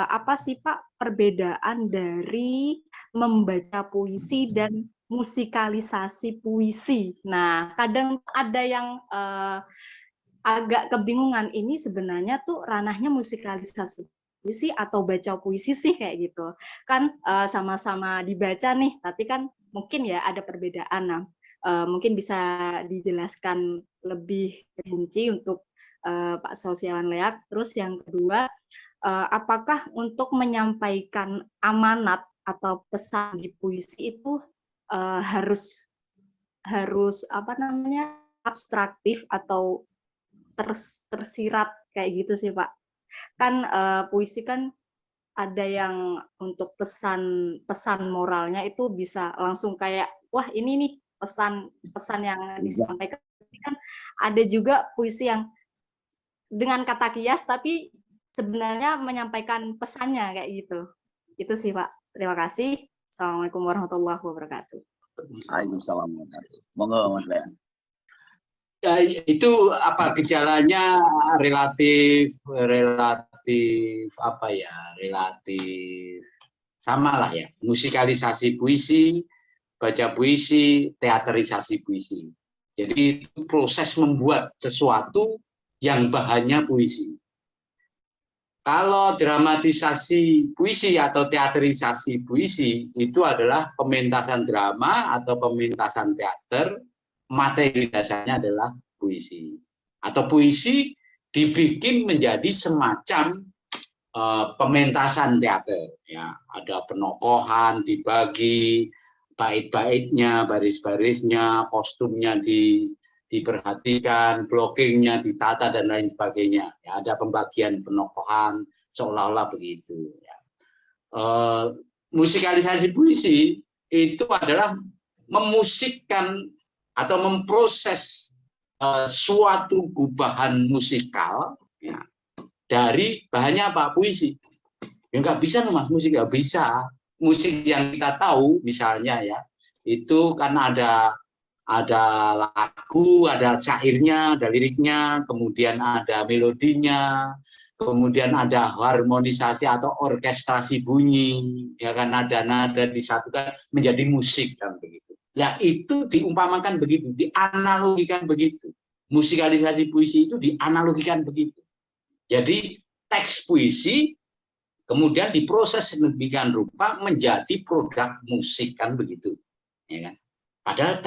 Speaker 7: Apa sih Pak perbedaan dari membaca puisi dan musikalisasi puisi? Nah, kadang ada yang agak kebingungan, ini sebenarnya tuh ranahnya musikalisasi puisi atau baca puisi sih kayak gitu. Kan sama-sama dibaca nih, tapi kan mungkin ya ada perbedaan. Nah, mungkin bisa dijelaskan lebih rinci untuk Pak Sosiawan Leak. Terus yang kedua, apakah untuk menyampaikan amanat atau pesan di puisi itu harus apa namanya abstraktif atau tersirat kayak gitu sih Pak? Kan puisi kan ada yang untuk pesan moralnya itu bisa langsung kayak wah ini nih pesan yang disampaikan. Kan ada juga puisi yang dengan kata kias tapi sebenarnya menyampaikan pesannya kayak gitu. Itu sih Pak. Terima kasih. Assalamualaikum warahmatullahi wabarakatuh.
Speaker 1: Waalaikumsalam warahmatullahi wabarakatuh. Monggo Mas Lea.
Speaker 2: Ya, itu apa gejalanya relatif sama lah ya. Musikalisasi puisi, baca puisi, teaterisasi puisi. Jadi itu proses membuat sesuatu yang bahannya puisi. Kalau dramatisasi puisi atau teaterisasi puisi itu adalah pementasan drama atau pementasan teater, materi dasarnya adalah puisi. Atau puisi dibikin menjadi semacam pementasan teater. Ya, ada penokohan, dibagi, bait-baitnya, baris-barisnya, kostumnya diperhatikan, blockingnya ditata dan lain sebagainya. Ya, ada pembagian penokohan seolah-olah begitu. Ya. Musikalisasi puisi itu adalah memusikkan atau memproses suatu gubahan musikal ya, dari bahannya apa? Puisi. Ya nggak bisa Mas, musik nggak bisa. Musik yang kita tahu misalnya ya itu kan ada lagu, ada syairnya, ada liriknya, kemudian ada melodinya, kemudian ada harmonisasi atau orkestrasi bunyi, ya kan ada nada disatukan menjadi musik kan begitu. Nah itu diumpamakan begitu, dianalogikan begitu. Musikalisasi puisi itu dianalogikan begitu. Jadi teks puisi kemudian diproses sedemikian rupa menjadi produk musik kan begitu, ya kan? Padahal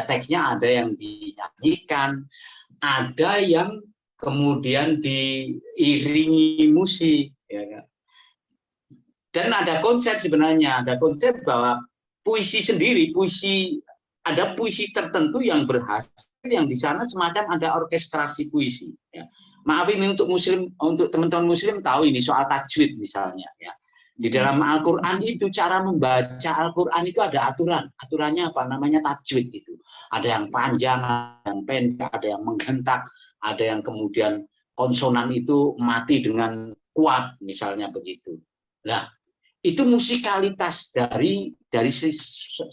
Speaker 2: teksnya ada yang dinyanyikan, ada yang kemudian diiringi musik, ya kan? Dan ada konsep sebenarnya, ada konsep bahwa puisi sendiri, ada puisi tertentu yang berhasil, yang di sana semacam ada orkestrasi puisi. Ya. Maaf ini untuk muslim, untuk teman-teman muslim tahu ini soal tajwid misalnya ya. Di dalam Al-Qur'an itu cara membaca Al-Qur'an itu ada aturannya apa namanya tajwid itu. Ada yang panjang, ada yang pendek, ada yang menghentak, ada yang kemudian konsonan itu mati dengan kuat misalnya begitu. Nah, itu musikalitas dari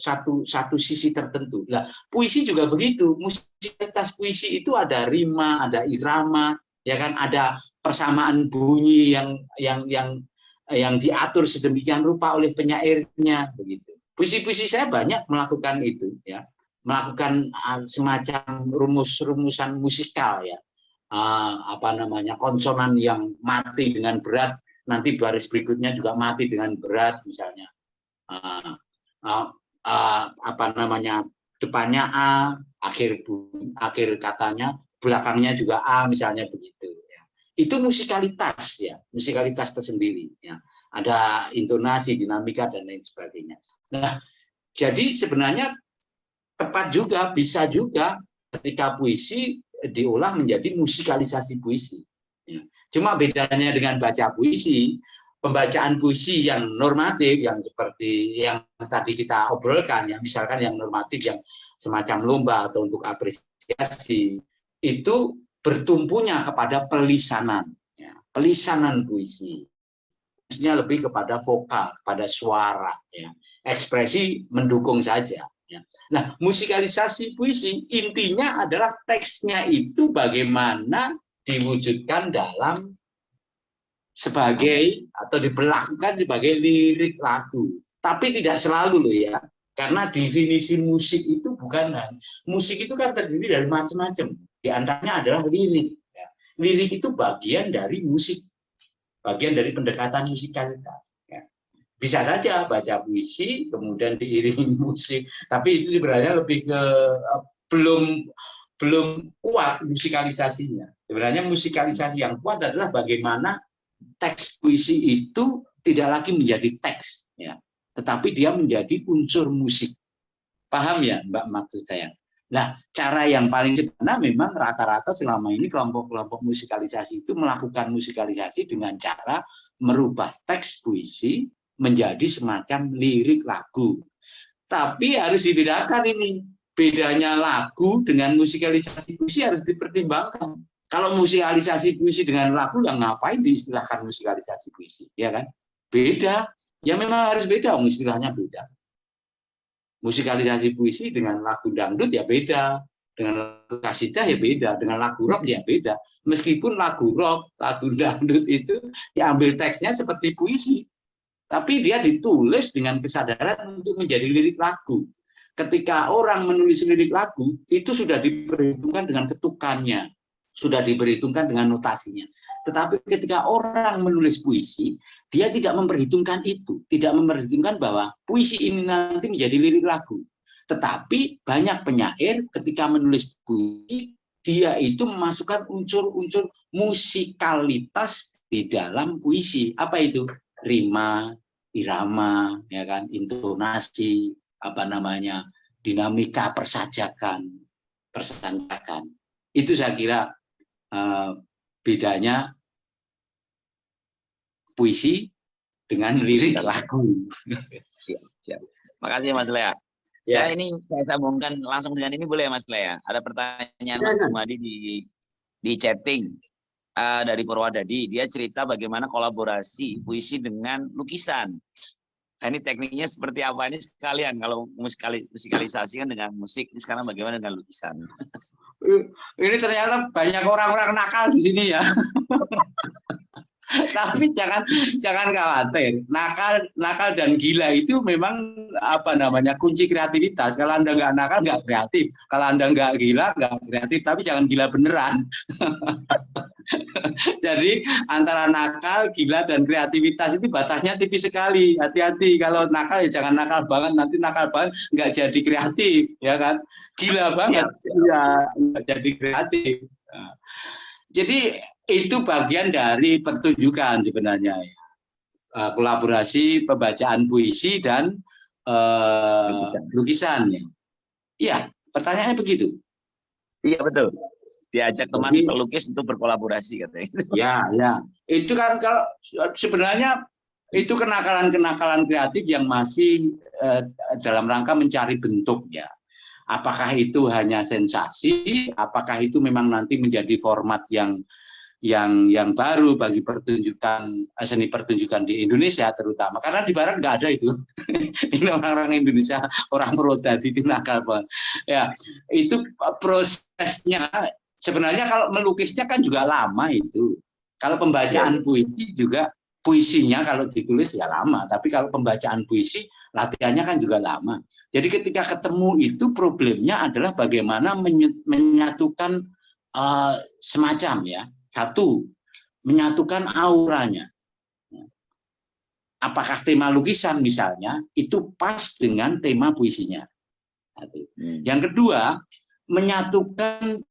Speaker 2: satu sisi tertentu. Nah, puisi juga begitu. Musikalitas puisi itu ada rima, ada irama, ya kan, ada persamaan bunyi yang diatur sedemikian rupa oleh penyairnya begitu. Puisi-puisi saya banyak melakukan itu ya, melakukan semacam rumus-rumusan musikal ya. Apa namanya, konsonan yang mati dengan berat, nanti baris berikutnya juga mati dengan berat misalnya. Apa namanya, depannya A, akhir katanya, belakangnya juga A misalnya begitu. Itu musikalitas ya, musikalitas tersendiri ya. Ada intonasi, dinamika dan lain sebagainya. Nah, jadi sebenarnya tepat juga, bisa juga ketika puisi diolah menjadi musikalisasi puisi. Ya. Cuma bedanya dengan baca puisi, pembacaan puisi yang normatif, yang seperti yang tadi kita obrolkan, ya, misalkan yang normatif, yang semacam lomba atau untuk apresiasi, itu bertumpunya kepada pelisanan, ya, pelisanan puisi. Maksudnya lebih kepada vokal, kepada suara, ya. Ekspresi mendukung saja. Ya. Nah, musikalisasi puisi intinya adalah teksnya itu bagaimana diwujudkan dalam sebagai atau diperlakukan sebagai lirik lagu. Tapi tidak selalu loh ya, karena definisi musik itu bukan, musik itu kan terdiri dari macam-macam. Di antaranya adalah lirik. Ya. Lirik itu bagian dari musik, bagian dari pendekatan musikalitas. Ya. Bisa saja baca puisi kemudian diiringi musik, tapi itu sebenarnya lebih ke belum kuat musikalisasinya. Sebenarnya musikalisasi yang kuat adalah bagaimana teks puisi itu tidak lagi menjadi teks, ya, tetapi dia menjadi unsur musik. Paham ya, Mbak, maksud saya? Nah, cara yang paling sederhana memang rata-rata selama ini kelompok-kelompok musikalisasi itu melakukan musikalisasi dengan cara merubah teks puisi menjadi semacam lirik lagu. Tapi harus dibedakan ini, bedanya lagu dengan musikalisasi puisi harus dipertimbangkan. Kalau musikalisasi puisi dengan lagu, ya ngapain diistilahkan musikalisasi puisi, ya kan? Beda, ya memang harus beda, istilahnya beda. Musikalisasi puisi dengan lagu dangdut ya beda, dengan lagu kasidah ya beda, dengan lagu rock ya beda. Meskipun lagu rock, lagu dangdut itu diambil teksnya seperti puisi, tapi dia ditulis dengan kesadaran untuk menjadi lirik lagu. Ketika orang menulis lirik lagu, itu sudah diperhitungkan dengan ketukannya, sudah diperhitungkan dengan notasinya. Tetapi ketika orang menulis puisi, dia tidak memperhitungkan itu, tidak memperhitungkan bahwa puisi ini nanti menjadi lirik lagu. Tetapi banyak penyair ketika menulis puisi, dia itu memasukkan unsur-unsur musikalitas di dalam puisi. Apa itu? Rima, irama, ya kan, intonasi, apa namanya, dinamika persajakan, persancakan. Itu saya kira bedanya puisi dengan lirik lagu.
Speaker 1: Siap. Makasih Mas Lea.
Speaker 2: Ya.
Speaker 1: Saya sambungkan langsung dengan ini boleh Mas Lea? Ada pertanyaan Mas Jumadi di chatting dari Purwadadi. Dia cerita bagaimana kolaborasi puisi dengan lukisan. Nah, ini tekniknya seperti apa ini sekalian, kalau musikalisasi kan dengan musik, ini sekarang bagaimana dengan lukisan?
Speaker 2: Ini ternyata banyak orang-orang nakal di sini ya. Tapi jangan khawatir. Nakal dan gila itu memang apa namanya, kunci kreativitas. Kalau Anda nggak nakal nggak kreatif. Kalau Anda nggak gila nggak kreatif. Tapi jangan gila beneran. Jadi antara nakal, gila dan kreativitas itu batasnya tipis sekali. Hati-hati, kalau nakal ya jangan nakal banget. Nanti nakal banget nggak jadi kreatif, ya kan? Gila banget ya nggak jadi kreatif. Nah, jadi itu bagian dari pertunjukan sebenarnya, ya. Kolaborasi pembacaan puisi dan lukisan. Ya, pertanyaannya begitu.
Speaker 1: Iya betul. Diajak teman
Speaker 2: Jadi-
Speaker 1: pelukis untuk berkolaborasi katanya.
Speaker 2: Ya. Itu kan kalau sebenarnya itu kenakalan-kenakalan kreatif yang masih dalam rangka mencari bentuk ya. Apakah itu hanya sensasi? Apakah itu memang nanti menjadi format yang baru bagi seni pertunjukan di Indonesia terutama, karena di Barat nggak ada itu. Ini orang-orang Indonesia, orang roda di nakal banget. Ya, itu prosesnya sebenarnya kalau melukisnya kan juga lama itu. Kalau pembacaan puisi juga, puisinya kalau ditulis ya lama, tapi kalau pembacaan puisi latihannya kan juga lama. Jadi ketika ketemu itu problemnya adalah bagaimana menyatukan semacam ya. Satu, menyatukan auranya. Apakah tema lukisan misalnya itu pas dengan tema puisinya. Yang kedua, menyatukan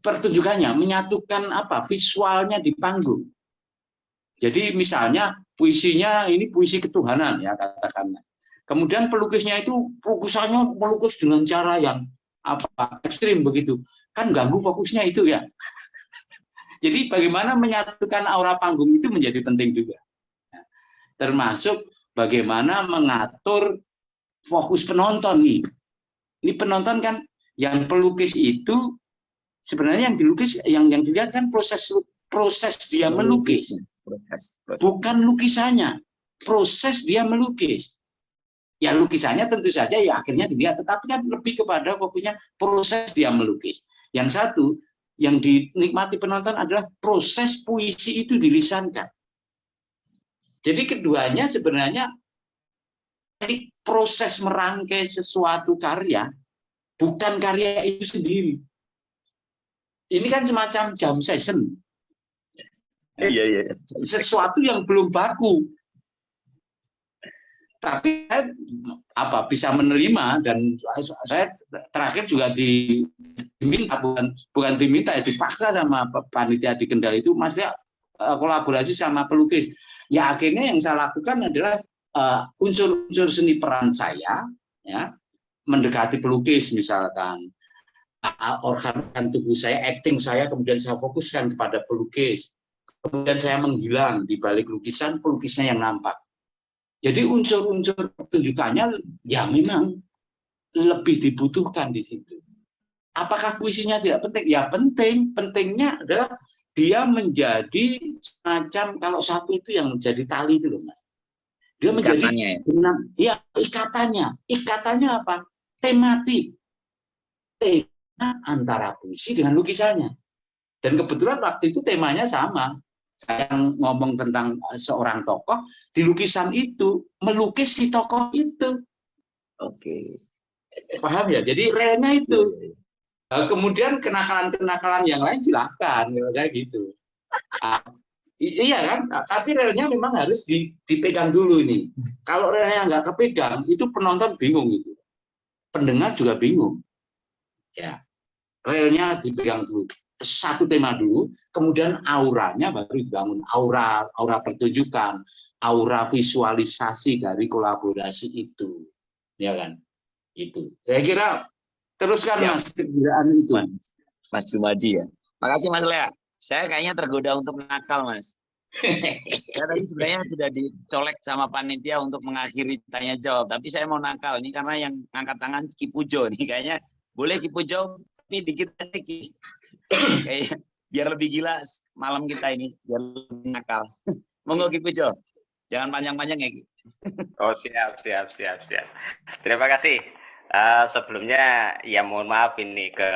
Speaker 2: pertunjukannya, menyatukan visualnya di panggung. Jadi misalnya puisinya ini puisi ketuhanan ya katakanlah. Kemudian pelukisnya itu lukisannya melukis dengan cara yang ekstrim begitu. Kan ganggu fokusnya itu ya. Jadi bagaimana menyatukan aura panggung itu menjadi penting juga. Termasuk bagaimana mengatur fokus penonton nih. Ini penonton kan yang pelukis itu sebenarnya yang dilukis, yang dilihat kan proses dia melukis.
Speaker 1: Proses.
Speaker 2: Bukan lukisannya. Proses dia melukis. Ya lukisannya tentu saja ya akhirnya dilihat, tetapi kan lebih kepada fokusnya proses dia melukis. Yang satu yang dinikmati penonton adalah proses puisi itu dilisankan. Jadi keduanya sebenarnya proses merangkai sesuatu karya, bukan karya itu sendiri. Ini kan semacam jam session.
Speaker 1: Iya.
Speaker 2: Sesuatu yang belum baku. Tapi saya bisa menerima, dan saya terakhir juga diminta, bukan diminta ya, dipaksa sama panitia di Kendal itu, maksudnya kolaborasi sama pelukis. Ya akhirnya yang saya lakukan adalah unsur-unsur seni peran saya, ya, mendekati pelukis misalkan, organ tubuh saya, acting saya, kemudian saya fokuskan kepada pelukis, kemudian saya menghilang di balik lukisan, pelukisnya yang nampak. Jadi unsur-unsur pertunjukannya ya memang lebih dibutuhkan di situ. Apakah puisinya tidak penting? Ya penting. Pentingnya adalah dia menjadi semacam, kalau sapu itu yang menjadi tali itu loh Mas. Dia menjadi benang, ya ikatannya. Ikatannya apa? Tematik. Tema antara puisi dengan lukisannya. Dan kebetulan waktu itu temanya sama. Saya ngomong tentang seorang tokoh, di lukisan itu melukis si tokoh itu.
Speaker 1: Oke.
Speaker 2: Paham ya? Jadi realnya itu. Kemudian kenakalan-kenakalan yang lain silakan, kalau saya gitu. Iya kan? Tapi realnya memang harus dipegang dulu ini. Kalau realnya nggak kepegang, itu penonton bingung itu. Pendengar juga bingung. Ya, realnya dipegang dulu. Satu tema dulu, kemudian auranya baru dibangun, aura pertunjukan, aura visualisasi dari kolaborasi itu, ya kan? Itu. Saya kira teruskan Mas kegembiraan itu.
Speaker 1: Mas Jumaji ya. Makasih Mas Lea. Saya kayaknya tergoda untuk nakal Mas. Saya tadi sebenarnya sudah dicolek sama panitia untuk mengakhiri tanya jawab, tapi saya mau nakal ini karena yang angkat tangan Ki Pujo nih, kayaknya boleh Ki Pujo, tapi dikit lagi. Kayak biar lebih gila malam kita ini, biar lebih nakal. Monggo Ki Pujo, jangan panjang-panjang ya Ki.
Speaker 8: Oh siap. Terima kasih. Sebelumnya ya mohon maaf ini ke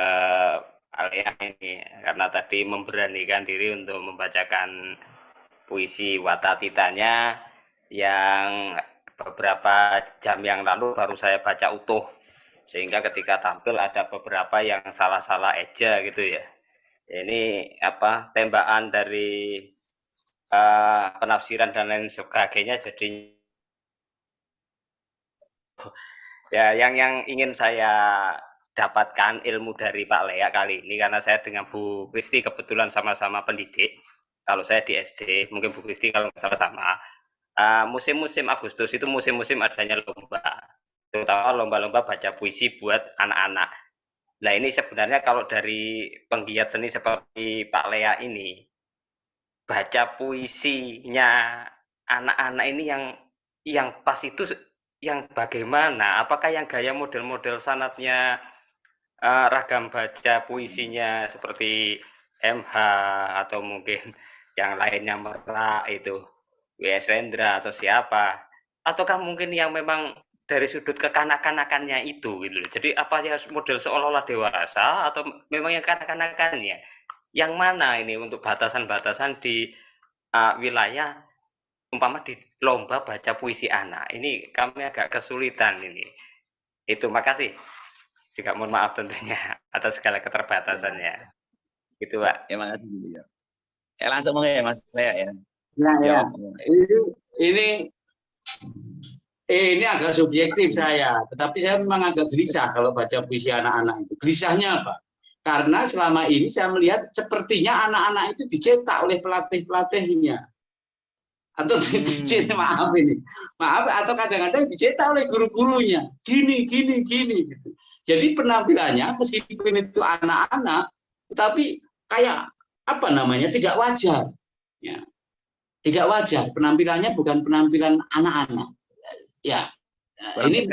Speaker 8: Alia ini karena tadi memberanikan diri untuk membacakan puisi Watatitanya yang beberapa jam yang lalu baru saya baca utuh, sehingga ketika tampil ada beberapa yang salah-salah eja gitu ya. Ini tembakan dari penafsiran dan lain sebagainya, jadi ya yang ingin saya dapatkan ilmu dari Pak Lea kali ini, karena saya dengan Bu Kristi kebetulan sama-sama pendidik. Kalau saya di SD, mungkin Bu Kristi kalau nggak salah sama. Musim-musim Agustus itu musim-musim adanya lomba, terutama lomba-lomba baca puisi buat anak-anak. Nah ini sebenarnya kalau dari penggiat seni seperti Pak Lea ini, baca puisinya anak-anak ini yang pas itu yang bagaimana? Apakah yang gaya model-model sanatnya ragam baca puisinya seperti MH atau mungkin yang lainnya Merak itu W.S. Rendra atau siapa? Ataukah mungkin yang memang dari sudut kekanak-kanakannya itu gitu loh. Jadi apa ya model seolah-olah dewasa atau memang yang kanak-kanakannya? Yang mana ini untuk batasan-batasan di wilayah umpama di lomba baca puisi anak? Ini kami agak kesulitan ini. Itu makasih. Juga mohon maaf tentunya atas segala keterbatasannya. Gitu, Pak.
Speaker 1: Ya, makasih. Langsung ya Mas Lea ya.
Speaker 2: Nah, ya.
Speaker 1: Jawab.
Speaker 2: Ini agak subjektif saya, tetapi saya memang agak gelisah kalau baca puisi anak-anak itu. Gelisahnya apa? Karena selama ini saya melihat sepertinya anak-anak itu dicetak oleh pelatih-pelatihnya. Atau maaf, atau kadang-kadang dicetak oleh guru-gurunya. Gini gitu. Jadi penampilannya meskipun itu anak-anak, tetapi kayak apa namanya tidak wajar. Ya. Tidak wajar. Penampilannya bukan penampilan anak-anak. Ya, ini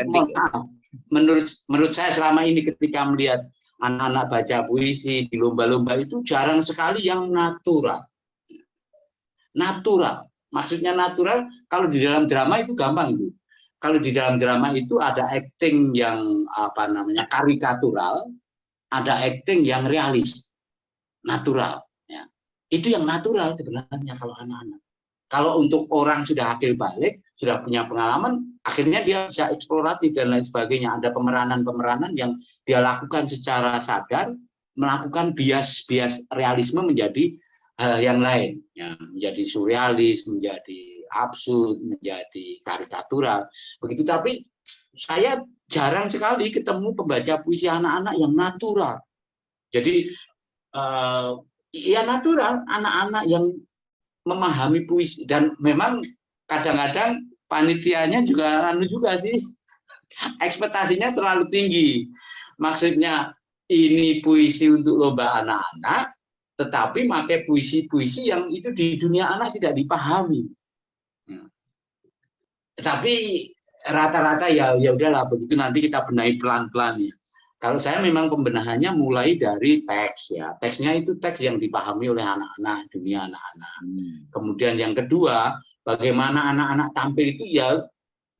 Speaker 2: menurut saya selama ini ketika melihat anak-anak baca puisi di lomba-lomba itu jarang sekali yang natural. Natural. Maksudnya natural, kalau di dalam drama itu gampang itu. Kalau di dalam drama itu ada acting yang karikatural, ada acting yang realis, natural. Ya. Itu yang natural sebenarnya kalau anak-anak. Kalau untuk orang sudah akil balik, sudah punya pengalaman, akhirnya dia bisa eksploratif dan lain sebagainya. Ada pemeranan-pemeranan yang dia lakukan secara sadar, melakukan bias realisme menjadi hal yang lain, ya, menjadi surrealis, menjadi absurd, menjadi karikatural, begitu. Tapi saya jarang sekali ketemu pembaca puisi anak-anak yang natural. Jadi ya natural, anak-anak yang memahami puisi, dan memang kadang-kadang panitianya juga sih ekspektasinya terlalu tinggi. Maksudnya ini puisi untuk lomba anak-anak, tetapi pakai puisi-puisi yang itu di dunia anak tidak dipahami. Tapi rata-rata ya udahlah begitu, nanti kita benahi pelan-pelan ya. Kalau saya memang pembenahannya mulai dari teks ya. Teksnya itu teks yang dipahami oleh anak-anak, dunia anak-anak. Kemudian yang kedua, bagaimana anak-anak tampil itu ya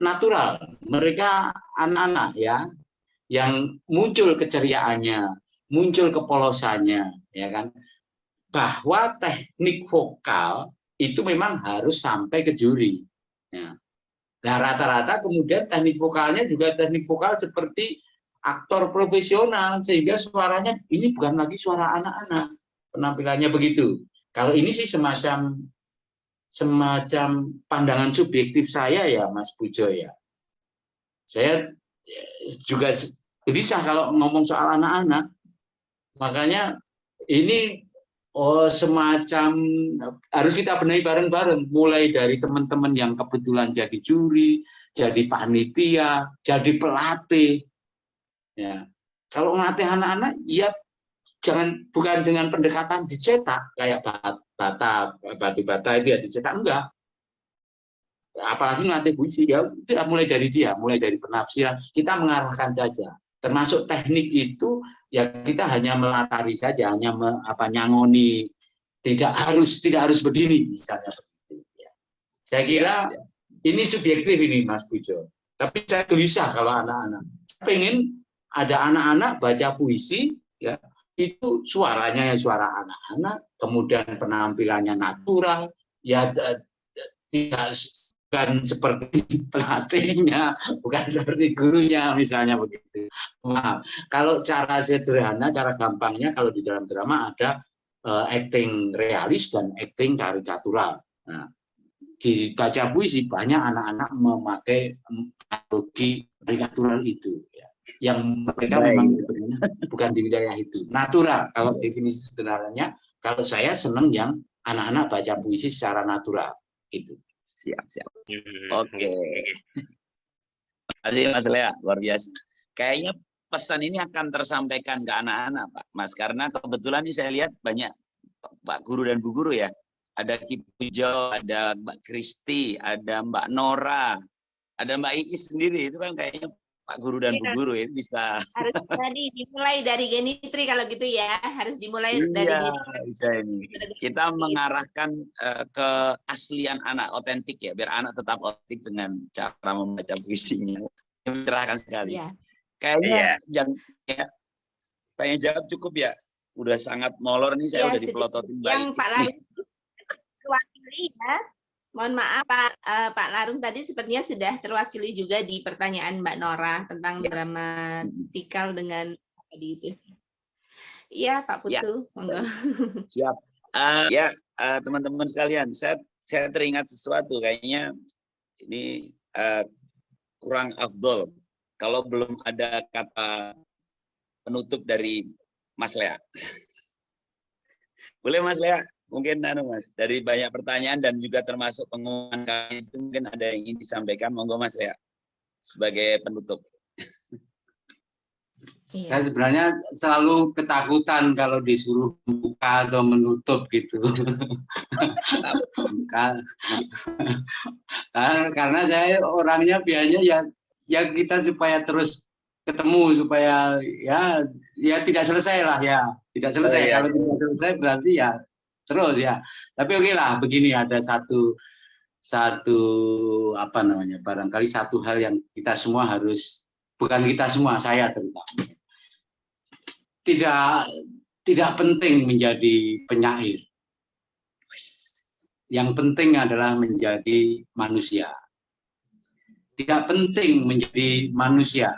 Speaker 2: natural. Mereka anak-anak ya yang muncul keceriaannya, muncul kepolosannya, ya kan. Bahwa teknik vokal itu memang harus sampai ke juri. Ya. Nah, rata-rata kemudian teknik vokalnya juga teknik vokal seperti aktor profesional, sehingga suaranya ini bukan lagi suara anak-anak, penampilannya begitu. Kalau ini sih semacam pandangan subjektif saya ya, Mas Pujo ya. Saya juga gelisah kalau ngomong soal anak-anak. Makanya ini semacam harus kita benahi bareng-bareng, mulai dari teman-teman yang kebetulan jadi juri, jadi panitia, jadi pelatih. Ya, kalau ngelatih anak-anak, ya bukan dengan pendekatan dicetak kayak batu bata itu ya dicetak, enggak. Apalagi ngelatih puisi, ya udah mulai dari penafsiran, kita mengarahkan saja. Termasuk teknik itu ya kita hanya melatari saja, hanya nyangoni, tidak harus berdiri misalnya begitu. Ya. Saya kira ini subjektif ini Mas Pujo. Tapi saya gelisah kalau anak-anak. Saya pengen ada anak-anak baca puisi, ya itu suaranya suara anak-anak, kemudian penampilannya natural, ya tidak bukan seperti pelatihnya, bukan seperti gurunya misalnya begitu. Nah, kalau cara sederhana, cara gampangnya kalau di dalam drama ada acting realis dan acting karikatural. Nah, di baca puisi banyak anak-anak memakai analogi karikatural itu. Ya. Yang mereka memang sebenarnya bukan di wilayah itu, natural. Kalau definisi sederhananya, kalau saya senang yang anak-anak baca puisi secara natural itu.
Speaker 1: Siap. Oke. Terima kasih Mas Lea, luar biasa. Kayaknya pesan ini akan tersampaikan ke anak-anak, Pak Mas, karena kebetulan ini saya lihat banyak Pak Guru dan Bu Guru ya. Ada Ki Pujo, ada Mbak Kristi, ada Mbak Nora, ada Mbak Iis sendiri. Itu kan kayaknya Pak Guru dan Bu
Speaker 3: Iya.
Speaker 1: Guru ini bisa.
Speaker 3: Harus tadi dimulai dari genitri kalau gitu ya. Harus dimulai dari
Speaker 1: Iya,
Speaker 3: genitri.
Speaker 1: bisa ini. Kita mengarahkan ke aslian anak otentik ya, biar anak tetap otentik dengan cara membaca puisinya. Mencerahkan sekali.
Speaker 3: Iya.
Speaker 1: Kayaknya yang ya, tanya jawab cukup ya. Udah sangat molor nih, saya
Speaker 3: Iya,
Speaker 1: udah
Speaker 3: sedikit.
Speaker 1: dipelototin
Speaker 3: Yang
Speaker 1: Mbak
Speaker 3: Pak
Speaker 1: Iis nih.
Speaker 3: Larung terwakili ya. Mohon maaf Pak Larung tadi sepertinya sudah terwakili juga di pertanyaan Mbak Nora tentang
Speaker 1: Ya.
Speaker 3: dramatikal dengan tadi itu. Iya Pak
Speaker 1: Ya.
Speaker 3: Putu, monggo.
Speaker 1: Siap. Teman-teman sekalian, saya teringat sesuatu kayaknya ini kurang afdol kalau belum ada kata penutup dari Mas Lea. Boleh Mas Lea? Mungkin Mas, dari banyak pertanyaan dan juga termasuk pengumuman kami itu mungkin ada yang ingin disampaikan, monggo Mas Lea sebagai penutup.
Speaker 3: Iya.
Speaker 2: Saya sebenarnya selalu ketakutan kalau disuruh buka atau menutup gitu. Karena saya orangnya biasanya ya kita supaya terus ketemu, supaya ya tidak selesai lah ya, tidak selesai.
Speaker 1: Iya.
Speaker 2: Kalau tidak selesai berarti ya terus ya. Tapi oke lah, begini ada satu apa namanya, barangkali satu hal yang kita semua harus, bukan kita semua, saya terutama, tidak penting menjadi penyair. Yang penting adalah menjadi manusia. Tidak penting menjadi manusia.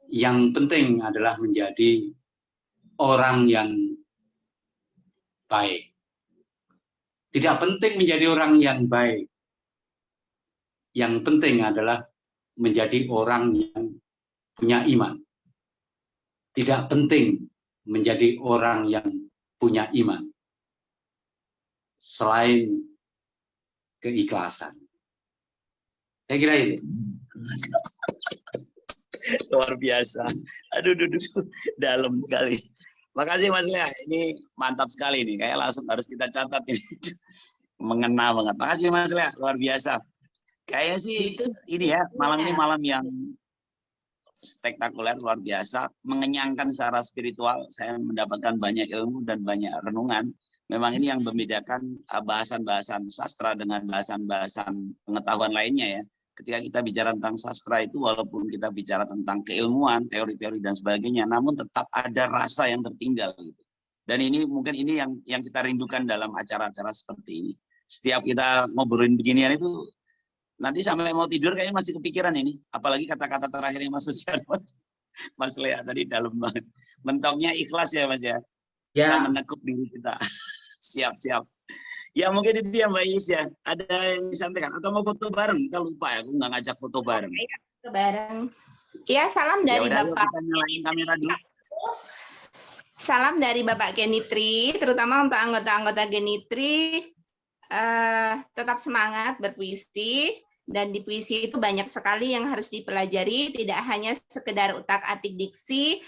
Speaker 2: Yang penting adalah menjadi orang yang baik. Tidak penting menjadi orang yang baik. Yang penting adalah menjadi orang yang punya iman. Tidak penting menjadi orang yang punya iman. Selain keikhlasan. Saya kira itu.
Speaker 1: Luar biasa. Aduh, dalam sekali. Makasih Mas Lea, ini mantap sekali nih. Kayak langsung harus kita catat ini. Mengena banget. Makasih Mas Lea, luar biasa. Kayaknya sih ini ya, malam ini malam yang spektakuler, luar biasa. Mengenyangkan secara spiritual. Saya mendapatkan banyak ilmu dan banyak renungan. Memang ini yang membedakan bahasan-bahasan sastra dengan bahasan-bahasan pengetahuan lainnya ya. Ketika kita bicara tentang sastra itu, walaupun kita bicara tentang keilmuan, teori-teori dan sebagainya, namun tetap ada rasa yang tertinggal gitu. Dan ini mungkin ini yang kita rindukan dalam acara-acara seperti ini. Setiap kita ngobrolin beginian itu, nanti sampai mau tidur kayaknya masih kepikiran ini. Apalagi kata-kata terakhir yang Mas Mas Lea tadi dalam banget. Mentoknya ikhlas ya Mas ya. Kita menekuk diri kita. Siap-siap. Ya mungkin itu ya Mbak Iis ya. Ada yang disampaikan atau mau foto bareng? Kita lupa ya, aku nggak ngajak foto bareng.
Speaker 3: Foto bareng. Iya, salam dari
Speaker 1: Yaudah,
Speaker 3: Bapak.
Speaker 1: kita nyalain kamera dulu.
Speaker 3: Salam dari Bapak Genitri, terutama untuk anggota-anggota Genitri. Tetap semangat berpuisi. Dan di puisi itu banyak sekali yang harus dipelajari, tidak hanya sekedar utak-atik diksi,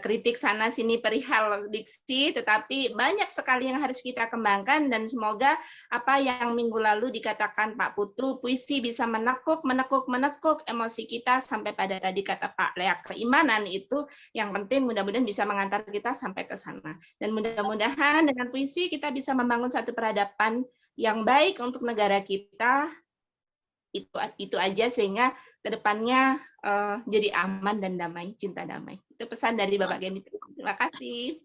Speaker 3: kritik sana sini perihal diksi, tetapi banyak sekali yang harus kita kembangkan, dan semoga apa yang minggu lalu dikatakan Pak Putu, puisi bisa menekuk emosi kita sampai pada tadi kata Pak Lea, keimanan itu yang penting, mudah-mudahan bisa mengantar kita sampai ke sana. Dan mudah-mudahan dengan puisi kita bisa membangun satu peradaban yang baik untuk negara kita. Itu aja sehingga kedepannya jadi aman dan damai, cinta damai. Itu pesan dari Bapak Genitri. Terima kasih.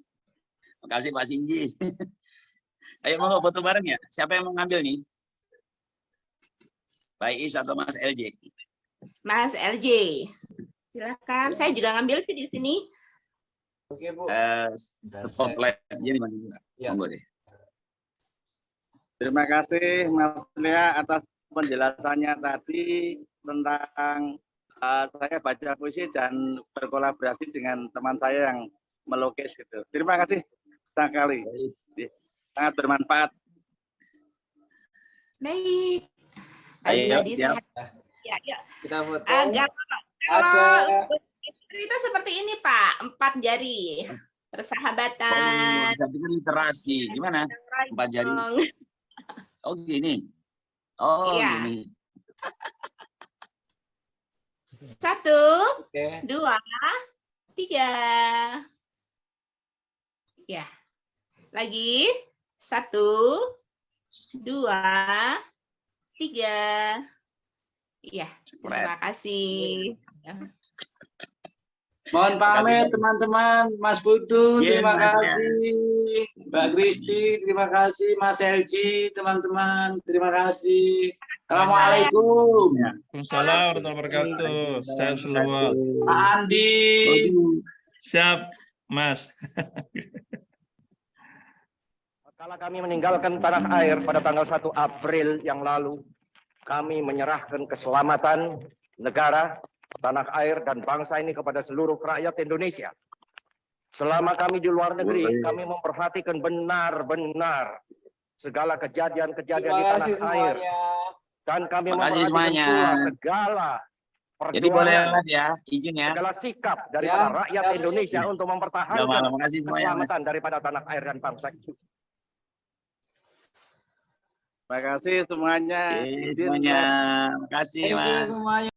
Speaker 1: Terima kasih Pak Sinji. Ayo mau foto bareng ya? Siapa yang mau ngambil nih? Pak Iis atau Mas LJ?
Speaker 3: Mas LJ. Silakan. Saya juga ngambil sih di sini.
Speaker 4: Oke, Bu.
Speaker 1: Spotlight-nya di mana juga?
Speaker 4: Ya.
Speaker 1: Monggo deh.
Speaker 9: Terima kasih Mas Lea atas penjelasannya tadi tentang saya baca puisi dan berkolaborasi dengan teman saya yang melukis gitu. Terima kasih sekali, sangat bermanfaat.
Speaker 3: Baik.
Speaker 1: Ayo,
Speaker 3: Tadi
Speaker 1: siap.
Speaker 3: ya.
Speaker 4: Kita foto.
Speaker 3: Agak
Speaker 4: Ada
Speaker 3: Itu seperti ini Pak, 4 jari. Persahabatan.
Speaker 1: Tapi kan literasi. Gimana? 4 jari. Oh gini. Oh
Speaker 3: Iya.
Speaker 1: gini.
Speaker 3: 1,
Speaker 4: Oke.
Speaker 3: 2, 3. Ya. Lagi. 1, 2, 3. Iya. Terima kasih.
Speaker 2: Mohon pamit teman-teman, Mas Putu,
Speaker 1: Iya,
Speaker 2: terima
Speaker 1: Mas.
Speaker 2: kasih. Mbak Kristi, terima kasih. Mas LG, teman-teman, terima kasih. Assalamualaikum.
Speaker 10: Waalaikumsalam warahmatullahi wabarakatuh. Sehat selalu.
Speaker 2: Pak Andi.
Speaker 10: Siap, Mas.
Speaker 11: Kala kami meninggalkan tanah air pada tanggal 1 April yang lalu, kami menyerahkan keselamatan negara, tanah air, dan bangsa ini kepada seluruh rakyat Indonesia. Selama kami di luar negeri, kami memperhatikan benar-benar segala kejadian-kejadian di
Speaker 4: Terima
Speaker 11: tanah
Speaker 4: kasih
Speaker 11: air.
Speaker 4: semuanya.
Speaker 11: Dan kami
Speaker 1: Terima kasih
Speaker 11: memperhatikan
Speaker 1: semuanya.
Speaker 11: pula segala
Speaker 1: Jadi boleh
Speaker 11: perjuangan,
Speaker 1: lihat ya, izin ya.
Speaker 11: segala sikap daripada
Speaker 4: Ya,
Speaker 11: rakyat
Speaker 4: ya.
Speaker 11: Indonesia untuk
Speaker 1: Udah
Speaker 11: mempertahankan
Speaker 1: malam, makasih semuanya, Mas.
Speaker 11: keselamatan daripada tanah air dan bangsa.
Speaker 9: Terima kasih semuanya.
Speaker 1: Oke,
Speaker 9: Izin,
Speaker 1: semuanya.
Speaker 9: Mas.
Speaker 1: Makasih,
Speaker 4: Thank you
Speaker 1: Mas.
Speaker 4: semuanya.